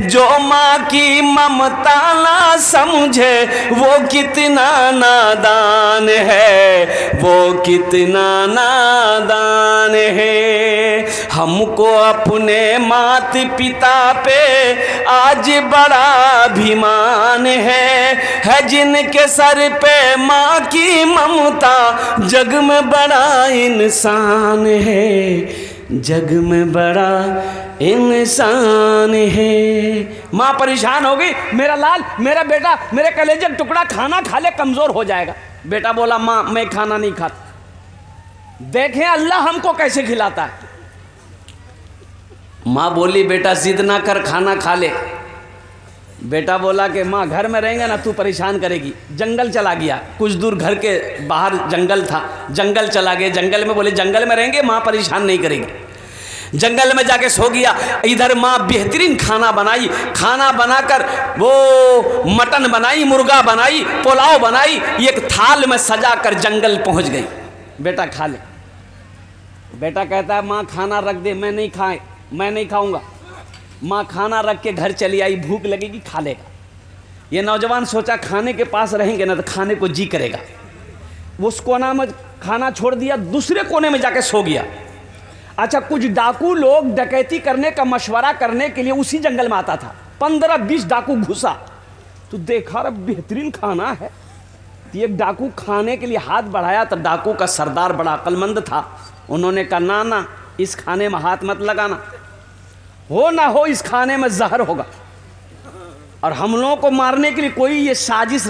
जो माँ की ममता ना समझे वो कितना नादान है, वो कितना नादान है। हमको अपने मात पिता पे आज बड़ा अभिमान है जिनके सर पे माँ की ममता जग में बड़ा इंसान है, जग में बड़ा इंसान है। माँ परेशान हो गई, मेरा लाल, मेरा बेटा, मेरे कलेजे का टुकड़ा खाना खा ले कमज़ोर हो जाएगा। बेटा बोला माँ मैं खाना नहीं खाता। देखें अल्लाह हमको कैसे खिलाता है। माँ बोली बेटा जिद ना कर, खाना खा ले। बेटा बोला कि माँ घर में रहेंगे ना तू परेशान करेगी। जंगल चला गया, कुछ दूर घर के बाहर जंगल था, जंगल चला गया। जंगल में बोले जंगल में रहेंगे, माँ परेशान नहीं करेगी। जंगल में जाके सो गया। इधर माँ बेहतरीन खाना बनाई, खाना बनाकर वो मटन बनाई, मुर्गा बनाई, पुलाव बनाई, एक थाल में सजा कर जंगल पहुँच गई। बेटा खा ले। बेटा कहता है माँ खाना रख दे, मैं नहीं खाऊंगा। माँ खाना रख के घर चली आई, भूख लगेगी खा लेगा। ये नौजवान सोचा खाने के पास रहेंगे ना तो खाने को जी करेगा। उस कोना में खाना छोड़ दिया, दूसरे कोने में जाके सो गया। अच्छा, कुछ डाकू लोग डकैती करने का मशवरा करने के लिए उसी जंगल में आता था। 15-20 डाकू घुसा तो देखा रे बेहतरीन खाना है। तो एक डाकू खाने के लिए हाथ बढ़ाया तो डाकू का सरदार बड़ा अक्लमंद था। उन्होंने कहा ना ना, इस खाने में हाथ मत लगाना, हो ना हो इस खाने में जहर होगा और हम लोगों को मारने के लिए कोई ये साजिश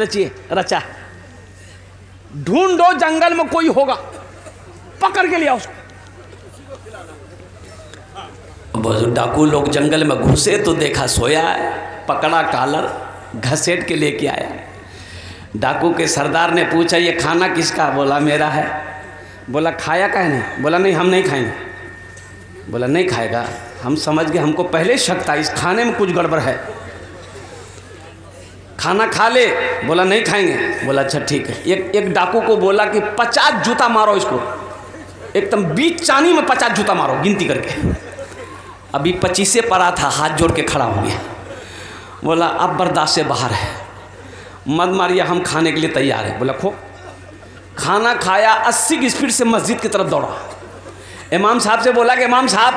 रचा है। ढूंढो जंगल में कोई होगा, पकड़ के लिया उसको। डाकू लोग जंगल में घुसे तो देखा सोया है, पकड़ा कॉलर घसीट के लेके आया। डाकू के सरदार ने पूछा ये खाना किसका? बोला मेरा है। बोला खाया काहे नहीं? बोला नहीं हम नहीं खाएंगे। बोला नहीं खाएगा, हम समझ गए, हमको पहले शक था इस खाने में कुछ गड़बड़ है, खाना खा ले। बोला नहीं खाएंगे। बोला अच्छा ठीक है। एक डाकू को बोला कि 50 जूता मारो इसको, एकदम बीच चानी में 50 जूता मारो गिनती करके। अभी 25 पड़ा था, हाथ जोड़ के खड़ा हो गया। बोला अब बर्दाश्त से बाहर है, मत मारिए, हम खाने के लिए तैयार है। बोला खो। खाना खाया, 80 की स्पीड से मस्जिद की तरफ दौड़ा। इमाम साहब से बोला कि इमाम साहब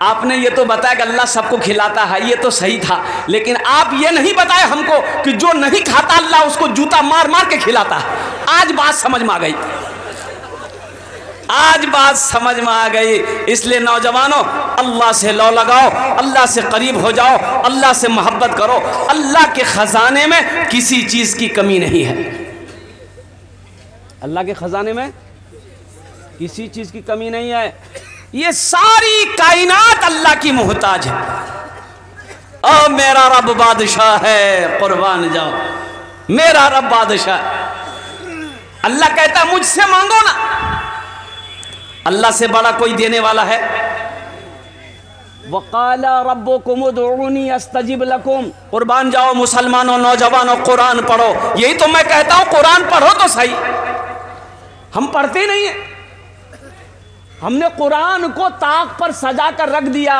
आपने ये तो बताया कि अल्लाह सबको खिलाता है, ये तो सही था, लेकिन आप ये नहीं बताए हमको कि जो नहीं खाता अल्लाह उसको जूता मार मार के खिलाता है। आज बात समझ में आ गई, आज बात समझ में आ गई। इसलिए नौजवानों, अल्लाह से लौ लगाओ, अल्लाह से करीब हो जाओ, अल्लाह से मोहब्बत करो। अल्लाह के खजाने में किसी चीज़ की कमी नहीं है। अल्लाह के खजाने में किसी चीज़ की कमी नहीं है। ये सारी कायनात अल्लाह की मोहताज है। ओ मेरा रब बादशाह है, कुर्बान जाओ, मेरा रब बादशाह। अल्लाह कहता है मुझसे मांगो ना, अल्लाह से बड़ा कोई देने वाला है। वक़ाला रब्बुकुम उदऊनी अस्तजिब लकुम। कुर्बान जाओ मुसलमानों, नौजवानों, कुरान पढ़ो। यही तो मैं कहता हूँ, कुरान पढ़ो तो सही। हम पढ़ते नहीं है, हमने कुरान को ताक पर सजा कर रख दिया।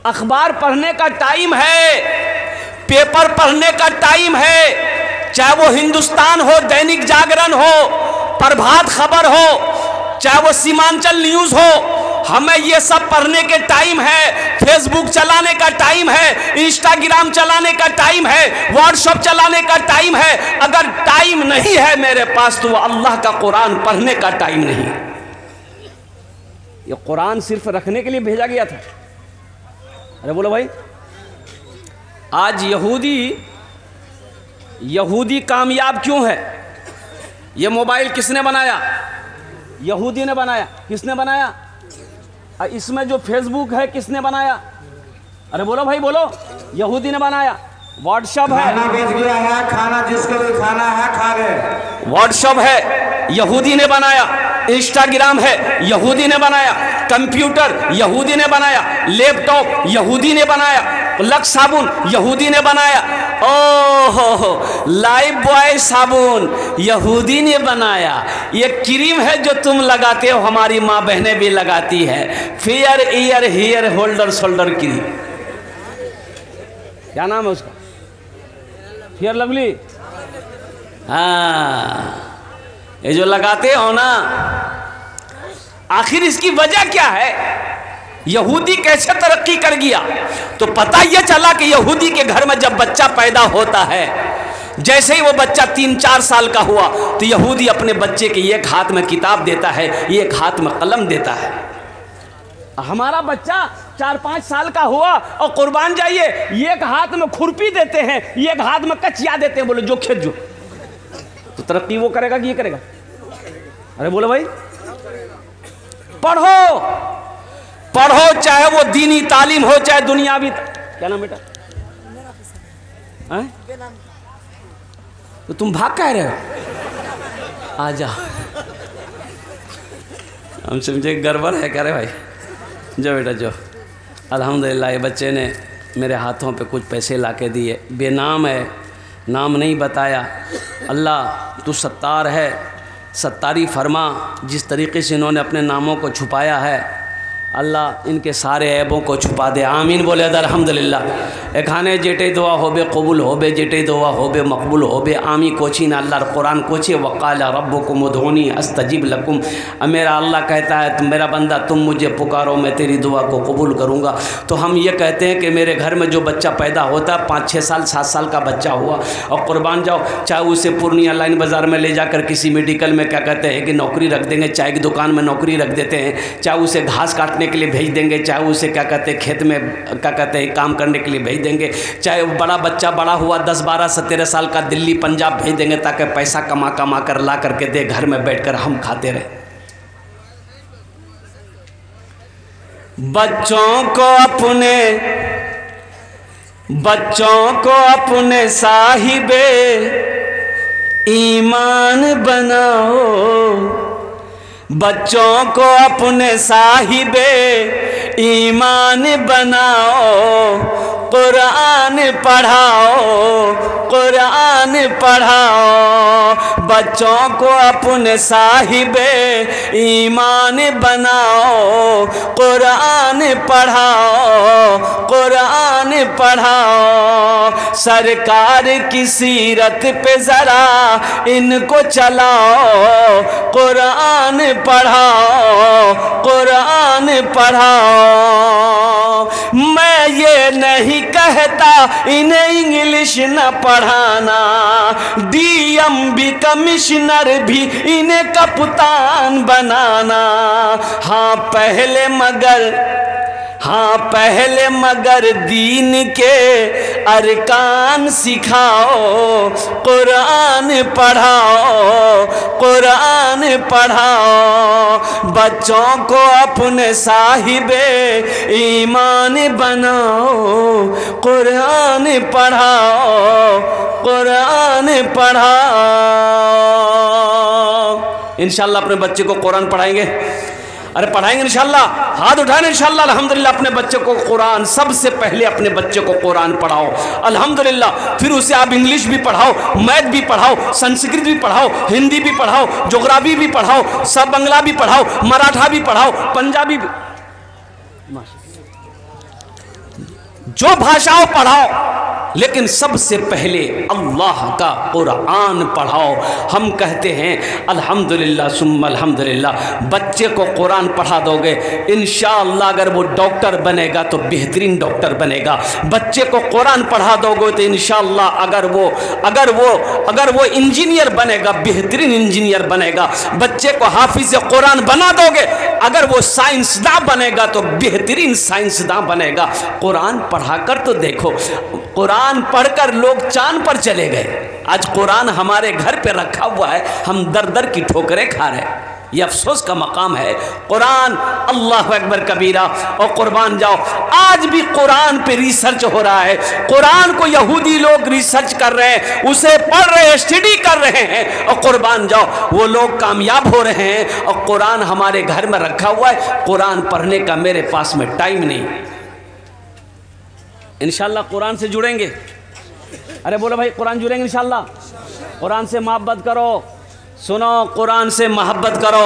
अखबार पढ़ने का टाइम है, पेपर पढ़ने का टाइम है, चाहे वो हिंदुस्तान हो, दैनिक जागरण हो, प्रभात खबर हो, चाहे वो सीमांचल न्यूज हो, हमें ये सब पढ़ने के टाइम है। फेसबुक चलाने का टाइम है, इंस्टाग्राम चलाने का टाइम है, व्हाट्सएप चलाने का टाइम है। अगर टाइम नहीं है मेरे पास तो अल्लाह का कुरान पढ़ने का टाइम नहीं। ये कुरान सिर्फ रखने के लिए भेजा गया था। अरे बोलो भाई, आज यहूदी कामयाब क्यों है? ये मोबाइल किसने बनाया? यहूदी ने बनाया। किसने बनाया? इसमें जो फेसबुक है किसने बनाया? अरे बोलो भाई बोलो, यहूदी ने बनाया। व्हाट्सएप है, खाना बेच गया है, खाना जिसको भी खाना है खा ले। व्हाट्सएप है, यहूदी ने बनाया। इंस्टाग्राम है, यहूदी ने बनाया। कंप्यूटर यहूदी ने बनाया। लैपटॉप यहूदी ने बनाया। लक्स साबुन यहूदी ने बनाया। ओहो, लाइफ बॉय साबुन यहूदी ने बनाया। ये क्रीम है जो तुम लगाते हो, हमारी माँ बहनें भी लगाती है। Fair ear hair holder shoulder cream, क्या नाम है उसका? Fair lovely. हाँ, ये जो लगाते हो ना, आखिर इसकी वजह क्या है? यहूदी कैसे तरक्की कर गया? तो पता यह चला कि यहूदी के घर में जब बच्चा पैदा होता है, जैसे ही वो बच्चा 3-4 साल का हुआ तो यहूदी अपने बच्चे के एक हाथ में किताब देता है, एक हाथ में कलम देता है। हमारा बच्चा 4-5 साल का हुआ और कुर्बान जाइए, एक हाथ में खुरपी देते हैं, एक हाथ में कचिया देते हैं। बोले जो खेत जो, तो तरक्की वो करेगा कि ये करेगा? अरे बोलो भाई, पढ़ो पढ़ो, चाहे वो दीनी तालीम हो चाहे दुनियावी। क्या नाम बेटा? तो तुम भाग कह रहे हो? आ जाओ, हम समझे गड़बड़ है। कह रहे भाई जो बेटा जो। अल्हम्दुलिल्लाह, ये बच्चे ने मेरे हाथों पे कुछ पैसे ला के दिए। बेनाम है, नाम नहीं बताया। अल्लाह तू सत्तार है, सत्तारी फरमा। जिस तरीके से इन्होंने अपने नामों को छुपाया है, अल्लाह इनके सारे ऐबों को छुपा दे। आमीन बोले अल्हम्दुलिल्लाह। एखाने जेटे दुआ होबे कबूल होबे, जेटे दुआ होबे मकबूल होबे। आमी कोची ना अल्लाह कुरान कोचे वक़ाला रब्बुकुम उदऊनी अस्तजिब लकुम। मेरा अल्लाह कहता है तुम मेरा बंदा, तुम मुझे पुकारो, मैं तेरी दुआ को कबूल करूँगा। तो हम ये कहते हैं कि मेरे घर में जो बच्चा पैदा होता है, 5-6 साल 7 साल का बच्चा हुआ, और कुर्बान जाओ, चाहे उसे पूर्णिया लाइन बाज़ार में ले जाकर किसी मेडिकल में क्या कहते हैं कि नौकरी रख देंगे, चाय की दुकान में नौकरी रख देते हैं, चाहे उसे घास काटने के लिए भेज देंगे, चाहे उसे क्या कहते हैं खेत में क्या कहते हैं काम करने के लिए भेज देंगे, चाहे बड़ा बच्चा बड़ा हुआ 10-12-17 साल का दिल्ली पंजाब भेज देंगे ताकि पैसा कमा कर ला करके दे, घर में बैठकर हम खाते रहे। बच्चों को अपने साहिबे ईमान बनाओ, बच्चों को अपने साहिबे ईमान बनाओ, कुरान पढ़ाओ, कुरान पढ़ाओ। बच्चों को अपने साहिबे ईमान बनाओ, कुरान पढ़ाओ, कुरान पढ़ाओ। सरकार की सीरत पे ज़रा इनको चलाओ, कुरान पढ़ाओ, कुरान पढ़ाओ। मैं ये नहीं कहता इन्हें इंग्लिश न पढ़ाना, डीएम कमिश्नर भी इन्हें कप्तान बनाना। हाँ पहले मगर दीन के अरकान सिखाओ, कुरान पढ़ाओ, कुरान पढ़ाओ। बच्चों को अपने साहिबे ईमान बनाओ, कुरान पढ़ाओ, कुरान पढ़ाओ। इंशाअल्लाह अपने बच्चे को कुरान पढ़ाएंगे। अरे पढ़ाएंगे इंशाअल्लाह, हाथ उठाएं इंशाअल्लाह। अल्हम्दुलिल्लाह अपने बच्चे को कुरान, सबसे पहले अपने बच्चे को कुरान पढ़ाओ अल्हम्दुलिल्लाह। फिर उसे आप इंग्लिश भी पढ़ाओ, मैथ भी पढ़ाओ, संस्कृत भी पढ़ाओ, हिंदी भी पढ़ाओ, ज्योग्राफी भी पढ़ाओ, सब बंगला भी पढ़ाओ, मराठा भी पढ़ाओ, पंजाबी भी, जो भाषाओं पढ़ाओ, लेकिन सबसे पहले अल्लाह का कुरान पढ़ाओ। हम कहते हैं अल्हम्दुलिल्लाह सुम्मा अल्हम्दुलिल्लाह, बच्चे को कुरान पढ़ा दोगे इंशाअल्लाह अगर वो डॉक्टर बनेगा तो बेहतरीन डॉक्टर बनेगा। बच्चे को कुरान पढ़ा दोगे तो इंशाअल्लाह अगर वो इंजीनियर बनेगा, बेहतरीन इंजीनियर बनेगा। बच्चे को हाफिज कुरान बना दोगे, अगर वो साइंसदान बनेगा तो बेहतरीन साइंसदान बनेगा। कुरान पढ़ाकर तो देखो, कुरान पढ़कर लोग चांद पर चले गए। आज कुरान हमारे घर पे रखा हुआ है, हम दर दर की ठोकरें खा रहे हैं। ये अफसोस का मकाम है। कुरान, अल्लाह अकबर कबीरा, और कुर्बान जाओ आज भी कुरान पे रिसर्च हो रहा है। कुरान को यहूदी लोग रिसर्च कर रहे हैं, उसे पढ़ रहे हैं, स्टडी कर रहे हैं, और कुर्बान जाओ वो लोग कामयाब हो रहे हैं। और कुरान हमारे घर में रखा हुआ है, कुरान पढ़ने का मेरे पास में टाइम नहीं। इंशाअल्लाह कुरान से जुड़ेंगे। अरे बोलो भाई कुरान जुड़ेंगे इंशाअल्लाह। कुरान से मोहब्बत करो, सुनो कुरान से मोहब्बत करो।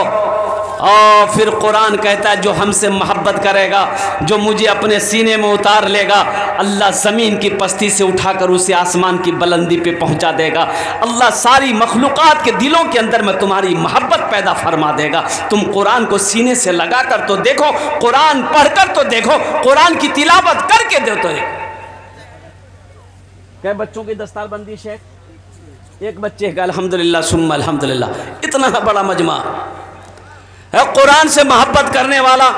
और फिर कुरान कहता है जो हमसे मोहब्बत करेगा, जो मुझे अपने सीने में उतार लेगा, अल्लाह ज़मीन की पस्ती से उठाकर उसे आसमान की बुलंदी पे पहुंचा देगा। अल्लाह सारी मखलूक़ात के दिलों के अंदर में तुम्हारी मोहब्बत पैदा फरमा देगा। तुम कुरान को सीने से लगा कर तो देखो, कुरान पढ़कर तो देखो, कुरान की तिलावत करके दो तो देखो। क्या बच्चों की दस्तारबंदी शेख? एक बच्चे का अल्हम्दुलिल्लाह सुम्मा अल्हम्दुलिल्लाह, इतना बड़ा मजमा है कुरान से मोहब्बत करने वाला।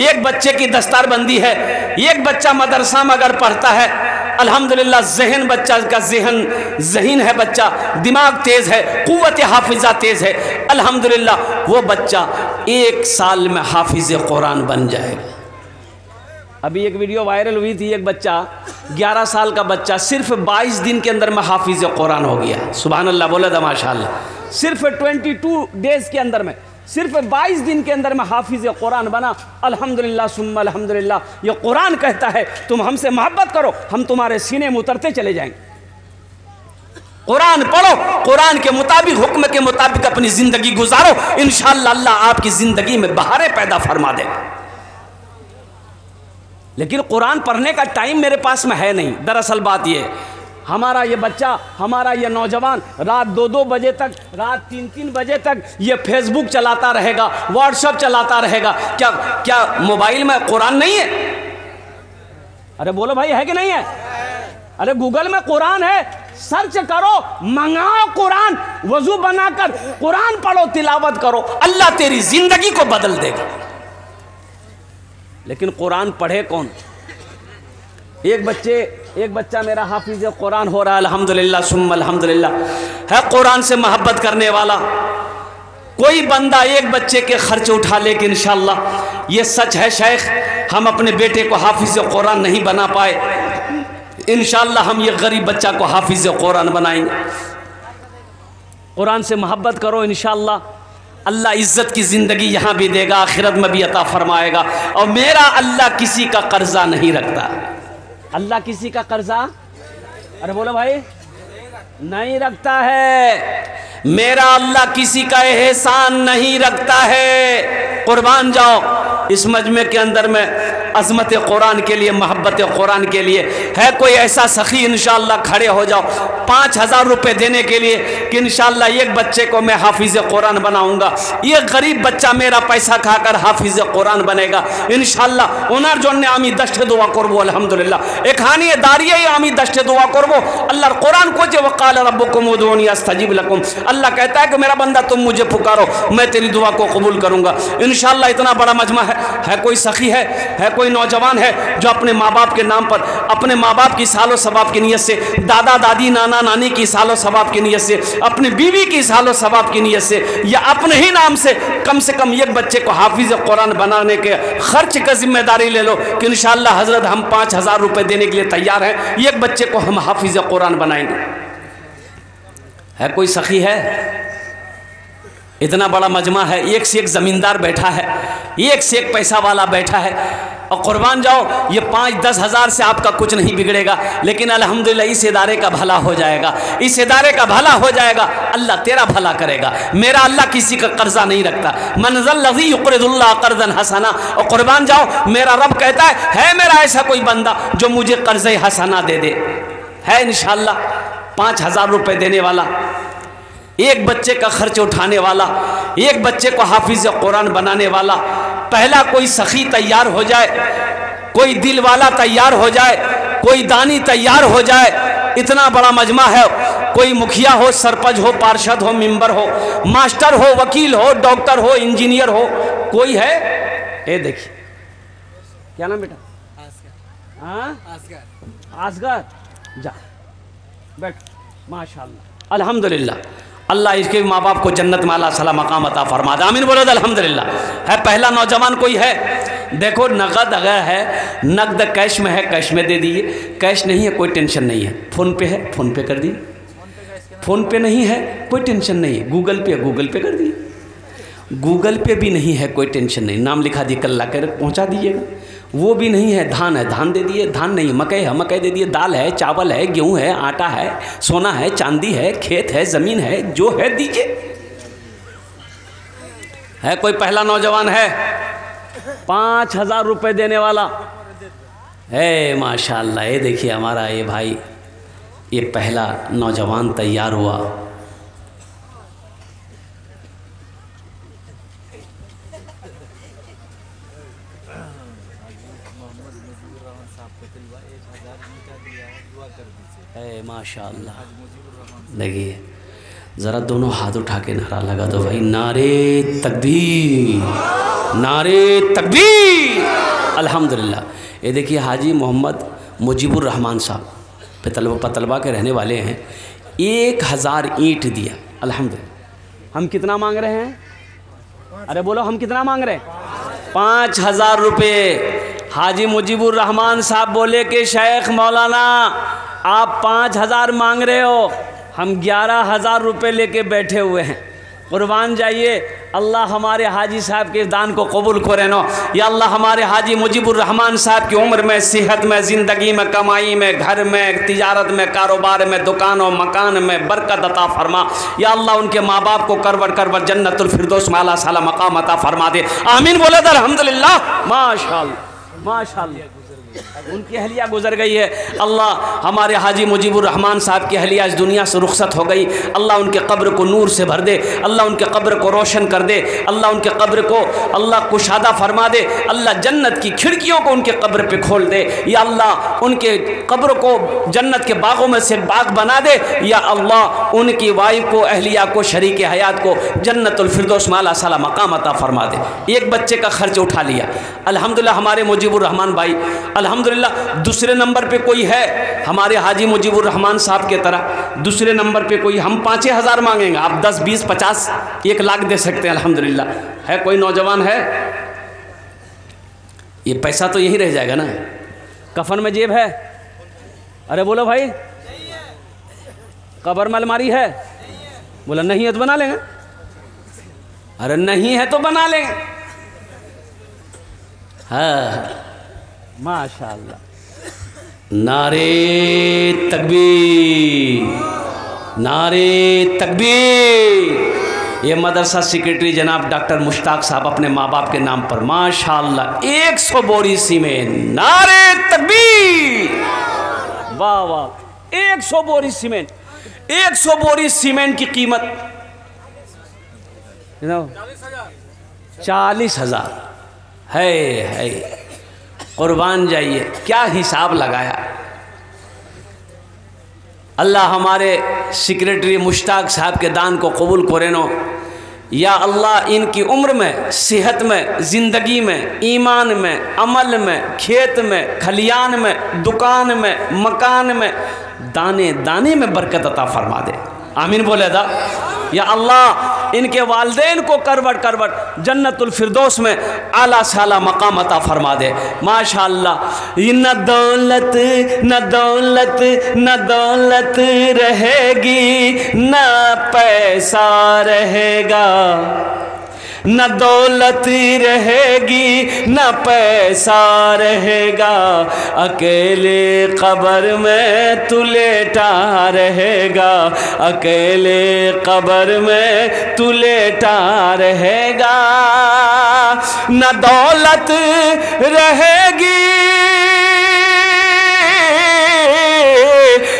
एक बच्चे की दस्तारबंदी है। एक बच्चा मदरसा में अगर पढ़ता है अल्हम्दुलिल्लाह, जहन बच्चा का जहन है, बच्चा दिमाग तेज़ है, कुव्वत हाफिजा तेज़ है, अल्हम्दुलिल्लाह वो बच्चा 1 साल में हाफिज कुरान बन जाएगा। अभी एक वीडियो वायरल हुई थी, एक बच्चा 11 साल का बच्चा सिर्फ 22 दिन के अंदर में हाफिज कुरान हो गया। सुभान अल्लाह, बोला था माशाअल्लाह। सिर्फ 22 डेज के अंदर में, सिर्फ 22 दिन के अंदर में हाफिज कुरान बना। अल्हम्दुलिल्लाह सुम्मा अल्हम्दुलिल्लाह। ये कुरान कहता है तुम हमसे मोहब्बत करो, हम तुम्हारे सीने में उतरते चले जाएंगे। कुरान पढ़ो, कुरान के मुताबिक, हुक्म के मुताबिक अपनी ज़िंदगी गुजारो, इंशाअल्लाह अल्लाह आपकी ज़िंदगी में बहारें पैदा फरमा देगा। लेकिन कुरान पढ़ने का टाइम मेरे पास में है नहीं। दरअसल बात ये, हमारा ये बच्चा, हमारा ये नौजवान रात 2-2 बजे तक, रात 3-3 बजे तक ये फेसबुक चलाता रहेगा, व्हाट्सएप चलाता रहेगा। क्या मोबाइल में कुरान नहीं है? अरे बोलो भाई, है कि नहीं है? अरे गूगल में कुरान है, सर्च करो, मंगाओ कुरान, वजू बनाकर कुरान पढ़ो, तिलावत करो, अल्लाह तेरी जिंदगी को बदल देगा। लेकिन कुरान पढ़े कौन? एक बच्चा मेरा हाफिज कुरान हो रहा है अल्हम्दुलिल्लाह सुम्मा अल्हम्दुलिल्लाह, है कुरान से मोहब्बत करने वाला। कोई बंदा एक बच्चे के खर्च उठा ले कि इंशाअल्लाह ये सच है शेख, हम अपने बेटे को हाफिज कुरान नहीं बना पाए, इंशाअल्लाह हम ये गरीब बच्चा को हाफिज कुरान बनाएंगे। कुरान से मोहब्बत करो, इंशाअल्लाह अल्लाह इज़्ज़त की ज़िंदगी यहाँ भी देगा, आखिरत में भी अता फरमाएगा। और मेरा अल्लाह किसी का कर्जा नहीं रखता। अल्लाह किसी का कर्जा, अरे बोलो भाई, नहीं रखता है। मेरा अल्लाह किसी का एहसान नहीं रखता है। कुर्बान जाओ इस मजमे के अंदर में अज़मत कुरान के लिए, मोहब्बत कुरान के लिए है कोई ऐसा सखी, इंशाअल्लाह खड़े हो जाओ 5000 रुपये देने के लिए कि इंशाअल्लाह एक बच्चे को मैं हाफिज़ कुरान बनाऊंगा, ये गरीब बच्चा मेरा पैसा खाकर हाफिज़ कुरान बनेगा इंशाअल्लाह। उनार जोन्ने आमी दस्ते दुआ करबो अल्हम्दुलिल्लाह। एखानी दारिये आमी दस्ते दुआ करबो। अल्लाह कुरान को जे वक़ाल रब्बुकुम उदूनी अस्तजीब लकुम, अल्लाह कहता है कि मेरा बंदा तुम मुझे पुकारो, मैं तेरी दुआ को कबूल करूंगा इंशाअल्लाह। इतना बड़ा मजमा है कोई सखी है कोई नौजवान है जो अपने माँ बाप के नाम पर, अपने माँ बाप की सालो सवाब की नीयत से, दादा दादी नाना नानी की सालो सवाब की नीयत से, अपनी बीवी की सालो सवाब की नीयत से, या अपने ही नाम से कम एक बच्चे को हाफिज कुरान बनाने के खर्च का जिम्मेदारी ले लो कि इंशाअल्लाह हजरत हम 5000 रुपये देने के लिए तैयार हैं, एक बच्चे को हम हाफिज कुरान बनाएंगे। है कोई सखी है? इतना बड़ा मजमा है, एक से एक ज़मींदार बैठा है, एक से एक पैसा वाला बैठा है। और कुर्बान जाओ ये 5-10 हज़ार से आपका कुछ नहीं बिगड़ेगा, लेकिन अल्हम्दुलिल्लाह इस इदारे का भला हो जाएगा, इस इदारे का भला हो जाएगा, अल्लाह तेरा भला करेगा। मेरा अल्लाह किसी का कर्जा नहीं रखता। मनज़ल्लज़ी युक़रिदुल्लाह क़र्ज़न हसना। और कुर्बान जाओ मेरा रब कहता है मेरा ऐसा कोई बंदा जो मुझे कर्ज़े हसना दे दे, है इंशाअल्लाह 5000 रुपये देने वाला, एक बच्चे का खर्च उठाने वाला, एक बच्चे को हाफिज कुरान बनाने वाला। पहला कोई सखी तैयार हो जाए, कोई दिल वाला तैयार हो जाए, कोई दानी तैयार हो जाए। इतना बड़ा मजमा है, कोई मुखिया हो, सरपंच हो, पार्षद हो, मेंबर हो, मास्टर हो, वकील हो, डॉक्टर हो, इंजीनियर हो, कोई है? ये देखिए क्या नाम बेटा? आसगर। जा बैठ। माशाअल्लाह अल्हम्दुलिल्लाह, अल्लाह इसके माँ बाप को जन्नत में अल्लाह सला मकाम अता फरमा दे। आमीन बोलो अल्हम्दुलिल्लाह। है पहला नौजवान कोई है? देखो नगद अगर है, नगद कैश में है, कैश में दे दिए, कैश नहीं है कोई टेंशन नहीं है, फ़ोन पे है फ़ोन पे कर दिए, फ़ोन पे नहीं है कोई टेंशन नहीं है, गूगल पे कर दिए, गूगल पे भी नहीं है कोई टेंशन नहीं, नाम लिखा दिए कल ला कर पहुँचा दीजिएगा। वो भी नहीं है, धान है धान दे दिए, धान नहीं है मकई है मकई दे दिए, दाल है चावल है गेहूँ है आटा है सोना है चांदी है खेत है ज़मीन है, जो है दीजिए। है कोई पहला नौजवान है 5000 रुपये देने वाला है? माशाअल्लाह। ये देखिए हमारा ये भाई, ये पहला नौजवान तैयार हुआ। माशाअल्लाह। देखिए ज़रा दोनों हाथ उठा के नारा लगा दो भाई, नारे तकबीर, नारे तकबीर, अल्हम्दुलिल्लाह। ये देखिए हाजी मोहम्मद मुजीबुर रहमान साहब पतलबा के रहने वाले हैं, 1000 ईंट दिया अल्हम्दुलिल्लाह। हम कितना मांग रहे हैं? अरे बोलो हम कितना मांग रहे हैं? 5000 रुपये। हाजी मुजीबुर रहमान साहब बोले कि शेख मौलाना आप 5000 मांग रहे हो, हम 11000 रुपये लेके बैठे हुए हैं। कुर्बान जाइए, अल्लाह हमारे हाजी साहब के दान को कबूल करे नो। या अल्लाह हमारे हाजी मुजीबुर रहमान साहब की उम्र में, सेहत में, ज़िंदगी में, कमाई में, घर में, तिजारत में, कारोबार में, दुकान और मकान में बरकत अता फरमा। या अल्लाह उनके माँ बाप को करवट करवट जन्नतुल फिरदौस में आला साला मकाम अता फरमा दे। आमीन बोले तो अल्हम्दुलिल्लाह। माशाअल्लाह माशाअल्लाह। उनकी अहलिया गुजर गई है। अल्लाह हमारे हाजी मुजीबुर रहमान साहब की अहलिया इस दुनिया से रुखसत हो गई। अल्लाह उनके कब्र को नूर से भर दे, अल्लाह उनके कब्र को रोशन कर दे, अल्लाह उनके कब्र को अल्लाह कुशादा फरमा दे, अल्लाह जन्नत की खिड़कियों को उनके कब्र पे खोल दे। या अल्लाह उनके कब्र को जन्नत के बागों में से बाग बना दे। या अल्लाह उनकी वाइफ को, अहलिया को, शरीक हयात को जन्नतुल फिरदौस में आला साला मकाम अता फरमा दे। एक बच्चे का खर्च उठा लिया अल्हम्दुलिल्लाह हमारे मुजीबुर रहमान भाई। अल्हम्दुलिल्लाह दूसरे नंबर पे कोई है हमारे हाजी मुजीबुर रहमान साहब के तरह? दूसरे नंबर पे कोई? हम 5000 मांगेंगे, आप 10, 20, 50, 1 लाख दे सकते हैं अल्हम्दुलिल्लाह। है कोई नौजवान है? ये पैसा तो यही रह जाएगा ना, कफन में जेब है? अरे बोलो भाई, कब्र में अलमारी है? बोला नहीं है तो बना लेंगे। अरे नहीं है तो बना लेंगे। हाँ माशाअल्लाह। नारे तकबीर, नारे तकबीर। ये मदरसा सेक्रेटरी जनाब डॉक्टर मुश्ताक साहब अपने माँ बाप के नाम पर माशाअल्लाह 100 बोरी सीमेंट। नारे तकबीर, वाह वाह। 100 बोरी सीमेंट, 100 बोरी सीमेंट की कीमत 40,000 है। कुर्बान जाइए, क्या हिसाब लगाया। अल्लाह हमारे सेक्रेटरी मुश्ताक साहब के दान को कबूल करे नो। या अल्लाह इनकी उम्र में, सेहत में, ज़िंदगी में, ईमान में, अमल में, खेत में, खलियान में, दुकान में, मकान में, दाने दाने में बरकत अता फरमा दे। आमीन बोले दा। या अल्लाह इनके वालदैन को करवट करवट जन्नतुल फिरदौस में आला साला मकाम अता फरमा दे। माशाअल्लाह। न दौलत न दौलत न दौलत रहेगी, न पैसा रहेगा, न दौलत रहेगी न पैसा रहेगा, अकेले कब्र में तू लेटा रहेगा, अकेले कब्र में तू लेटा रहेगा। न दौलत रहेगी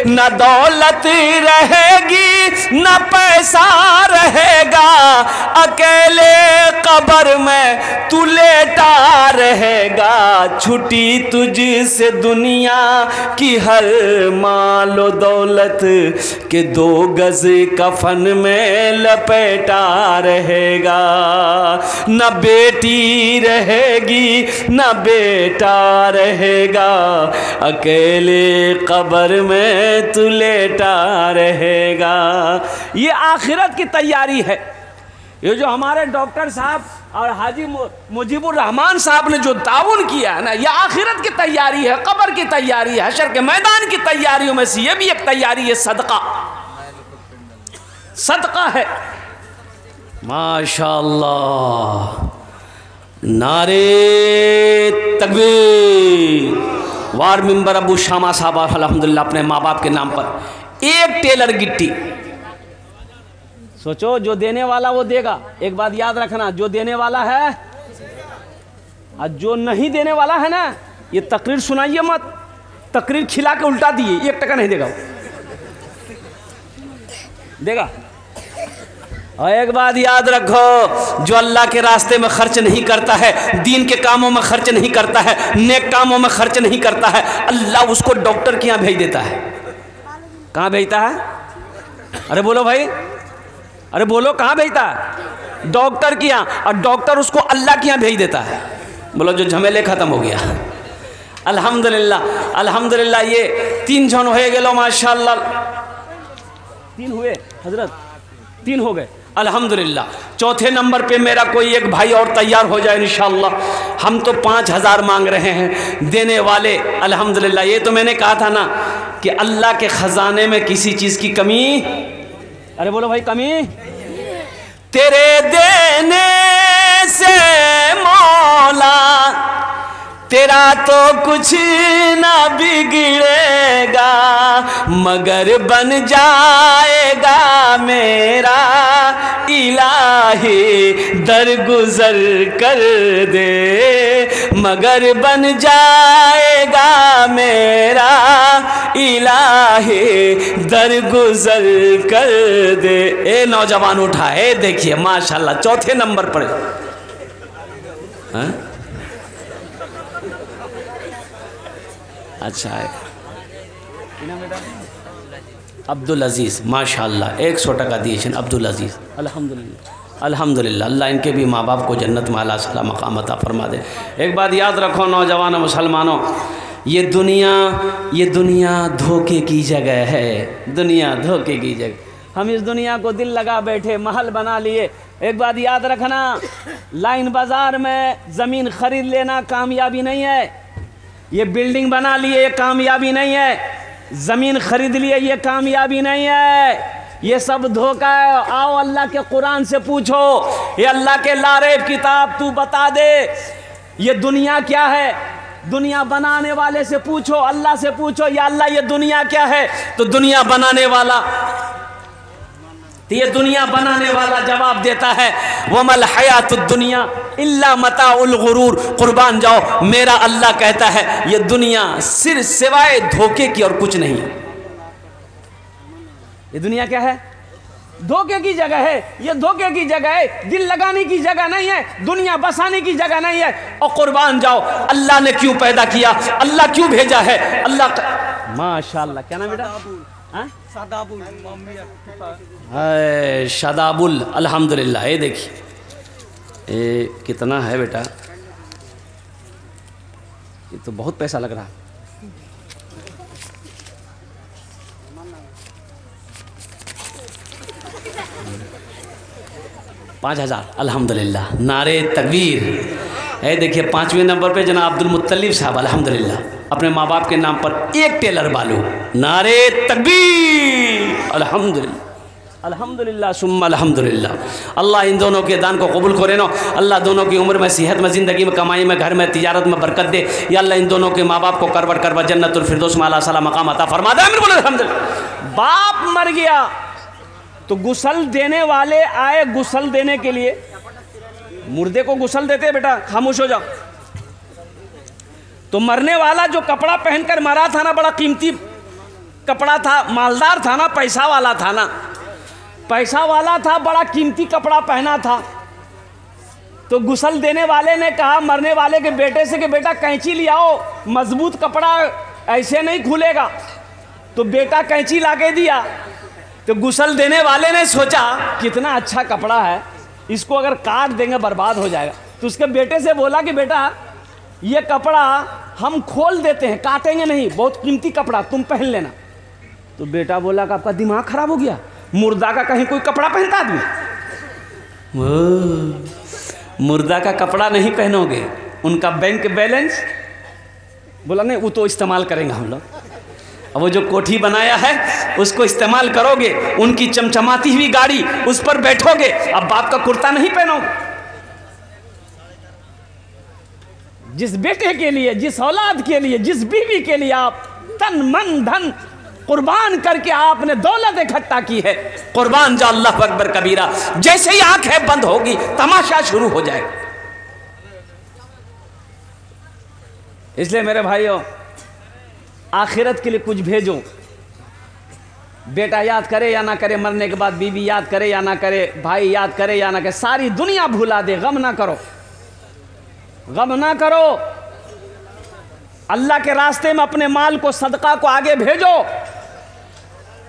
न दौलत रहेगी न पैसा रहेगा, अकेले कब्र में तू लेटा रहेगा। छुटी तुझसे दुनिया की हर मालो दौलत के 2 गज कफन में लपेटा रहेगा। न बेटी रहेगी न बेटा रहेगा, अकेले कब्र में तू लेटा रहेगा। ये आखिरत की तैयारी है। ये जो हमारे डॉक्टर साहब और हाजी मुजीबुर रहमान साहब ने जो ताउन किया है ना, ये आखिरत की तैयारी है, कब्र की तैयारी है, हशर के मैदान की तैयारियों में से ये भी एक तैयारी है। सदका, सदका है। माशाअल्लाह। नारे तकबीर। वार मेंबर अबू शामा साहब अल्हम्दुलिल्लाह अपने माँ बाप के नाम पर 1 टेलर गिट्टी। सोचो, जो देने वाला वो देगा। एक बात याद रखना, जो देने वाला है और जो नहीं देने वाला है ना, ये तकरीर सुनाइए मत। तकरीर खिला के उल्टा दिए, 1 टका नहीं देगा वो। देगा। और एक बात याद रखो, जो अल्लाह के रास्ते में खर्च नहीं करता है, दीन के कामों में खर्च नहीं करता है, नेक कामों में खर्च नहीं करता है, अल्लाह उसको डॉक्टर के यहाँ भेज देता है। कहाँ भेजता है? अरे बोलो भाई, अरे बोलो, कहाँ भेजता है? डॉक्टर के यहाँ। और डॉक्टर उसको अल्लाह के यहाँ भेज देता है। बोलो, जो झमेले ख़त्म हो गया। अल्हम्दुलिल्लाह, अल्हम्दुलिल्लाह। ये 3 जन हो गए माशाअल्लाह। 3 हुए हजरत, 3 हो गए अल्हम्दुलिल्लाह। चौथे नंबर पे मेरा कोई एक भाई और तैयार हो जाए इंशाअल्लाह। हम तो 5,000 मांग रहे हैं देने वाले अल्हम्दुलिल्लाह। ये तो मैंने कहा था ना कि अल्लाह के ख़जाने में किसी चीज़ की कमी, अरे बोलो भाई, कमी तेरे देने से मौला तेरा तो कुछ ना बिगड़ेगा, मगर बन जाएगा मेरा इलाही दरगुजर कर दे, मगर बन जाएगा मेरा इलाही दरगुजर कर दे। ए नौजवान उठा है, देखिए माशाल्लाह 4थे नंबर पर। हाँ? अच्छा है अब्दुल अजीज़, माशाल्लाह 100 टका दिए अब्दुल अजीज़। अल्हम्दुलिल्लाह, अल्हम्दुलिल्लाह। अल्लाह इनके भी माँ बाप को जन्नत में आला साला मकाम अता फरमा दे। एक बात याद रखो नौजवान मुसलमानों, ये दुनिया धोखे की जगह है। दुनिया धोखे की जगह। हम इस दुनिया को दिल लगा बैठे, महल बना लिए। एक बात याद रखना, लाइन बाज़ार में ज़मीन ख़रीद लेना कामयाबी नहीं है। ये बिल्डिंग बना लिए ये कामयाबी नहीं है। ज़मीन खरीद लिए ये कामयाबी नहीं है। ये सब धोखा है। आओ अल्लाह के कुरान से पूछो, ये अल्लाह के लारेब किताब तू बता दे ये दुनिया क्या है। दुनिया बनाने वाले से पूछो, अल्लाह से पूछो, या अल्लाह ये दुनिया क्या है, तो दुनिया बनाने वाला, तो ये दुनिया बनाने वाला जवाब देता है वमल हयातुद दुनिया इल्ला मताउल गुरूर। कुर्बान जाओ, मेरा अल्लाह कहता है ये दुनिया सिर्फ सिवाय धोखे की और कुछ नहीं। ये दुनिया क्या है? धोखे की जगह है। ये धोखे की जगह है, दिल लगाने की जगह नहीं है, दुनिया बसाने की जगह नहीं है। और कुर्बान जाओ, अल्लाह ने क्यों पैदा किया, अल्लाह क्यों भेजा है, अल्लाह माशाअल्लाह। क्या नाम बेटा? शादाबुल, शादाबुल, अल्हम्दुलिल्लाह। ये देखिए ये कितना है बेटा, ये तो बहुत पैसा लग रहा है। 5000, अल्हम्दुलिल्लाह। नारे तकबीर। है देखिए 5वें नंबर पे जनाब अब्दुल मुत्तलिब साहब, अल्हम्दुलिल्लाह, अपने माँ बाप के नाम पर एक टेलर बालू। नारे तकबीर, अल्हम्दुलिल्लाह, अल्हम्दुलिल्लाह सुम्मा अल्हम्दुलिल्लाह। अल्लाह इन दोनों के दान को कबूल करे नो। अल्लाह दोनों की उम्र में, सेहत में, ज़िंदगी में, कमाई में, घर में, तिजारत में बरकत दे। या अल्लाह इन दोनों के माँ बाप को करवट करवट जन्नतुल फिरदौस में आला सला मकाम अता फरमा दे। आमीन बोलो अल्हम्दुलिल्लाह। बाप मर गया तो गुसल देने वाले आए गुसल देने के लिए। मुर्दे को गुसल देते बेटा, खामोश हो जाओ। तो मरने वाला जो कपड़ा पहनकर मरा था ना, बड़ा कीमती कपड़ा था, मालदार था ना, पैसा वाला था ना, पैसा वाला था, बड़ा कीमती कपड़ा पहना था। तो गुसल देने वाले ने कहा मरने वाले के बेटे से कि बेटा कैंची ले आओ, मजबूत कपड़ा ऐसे नहीं खुलेगा। तो बेटा कैंची लाके दिया। तो गुसल देने वाले ने सोचा कितना अच्छा कपड़ा है, इसको अगर काट देंगे बर्बाद हो जाएगा। तो उसके बेटे से बोला कि बेटा ये कपड़ा हम खोल देते हैं, काटेंगे नहीं, बहुत कीमती कपड़ा, तुम पहन लेना। तो बेटा बोला कि आपका दिमाग खराब हो गया, मुर्दा का कहीं कोई कपड़ा पहनता आदमी? मुर्दा का कपड़ा नहीं पहनोगे, उनका बैंक बैलेंस। बोला नहीं, वो तो इस्तेमाल करेंगे हम लोग। अब वो जो कोठी बनाया है उसको इस्तेमाल करोगे, उनकी चमचमाती हुई गाड़ी, उस पर बैठोगे। अब बाप का कुर्ता नहीं पहनोगे। जिस बेटे के लिए, जिस औलाद के लिए, जिस बीवी के लिए आप तन मन धन कुर्बान करके आपने दौलत इकट्ठा की है, कुर्बान जा अल्लाह अकबर कबीरा, जैसे ही आंखें बंद होगी तमाशा शुरू हो जाएगा। इसलिए मेरे भाइयों, आखिरत के लिए कुछ भेजो। बेटा याद करे या ना करे, मरने के बाद बीवी याद करे या ना करे, भाई याद करे या ना करे, सारी दुनिया भुला दे, गम ना करो, गम ना करो। अल्लाह के रास्ते में अपने माल को, सदका को आगे भेजो।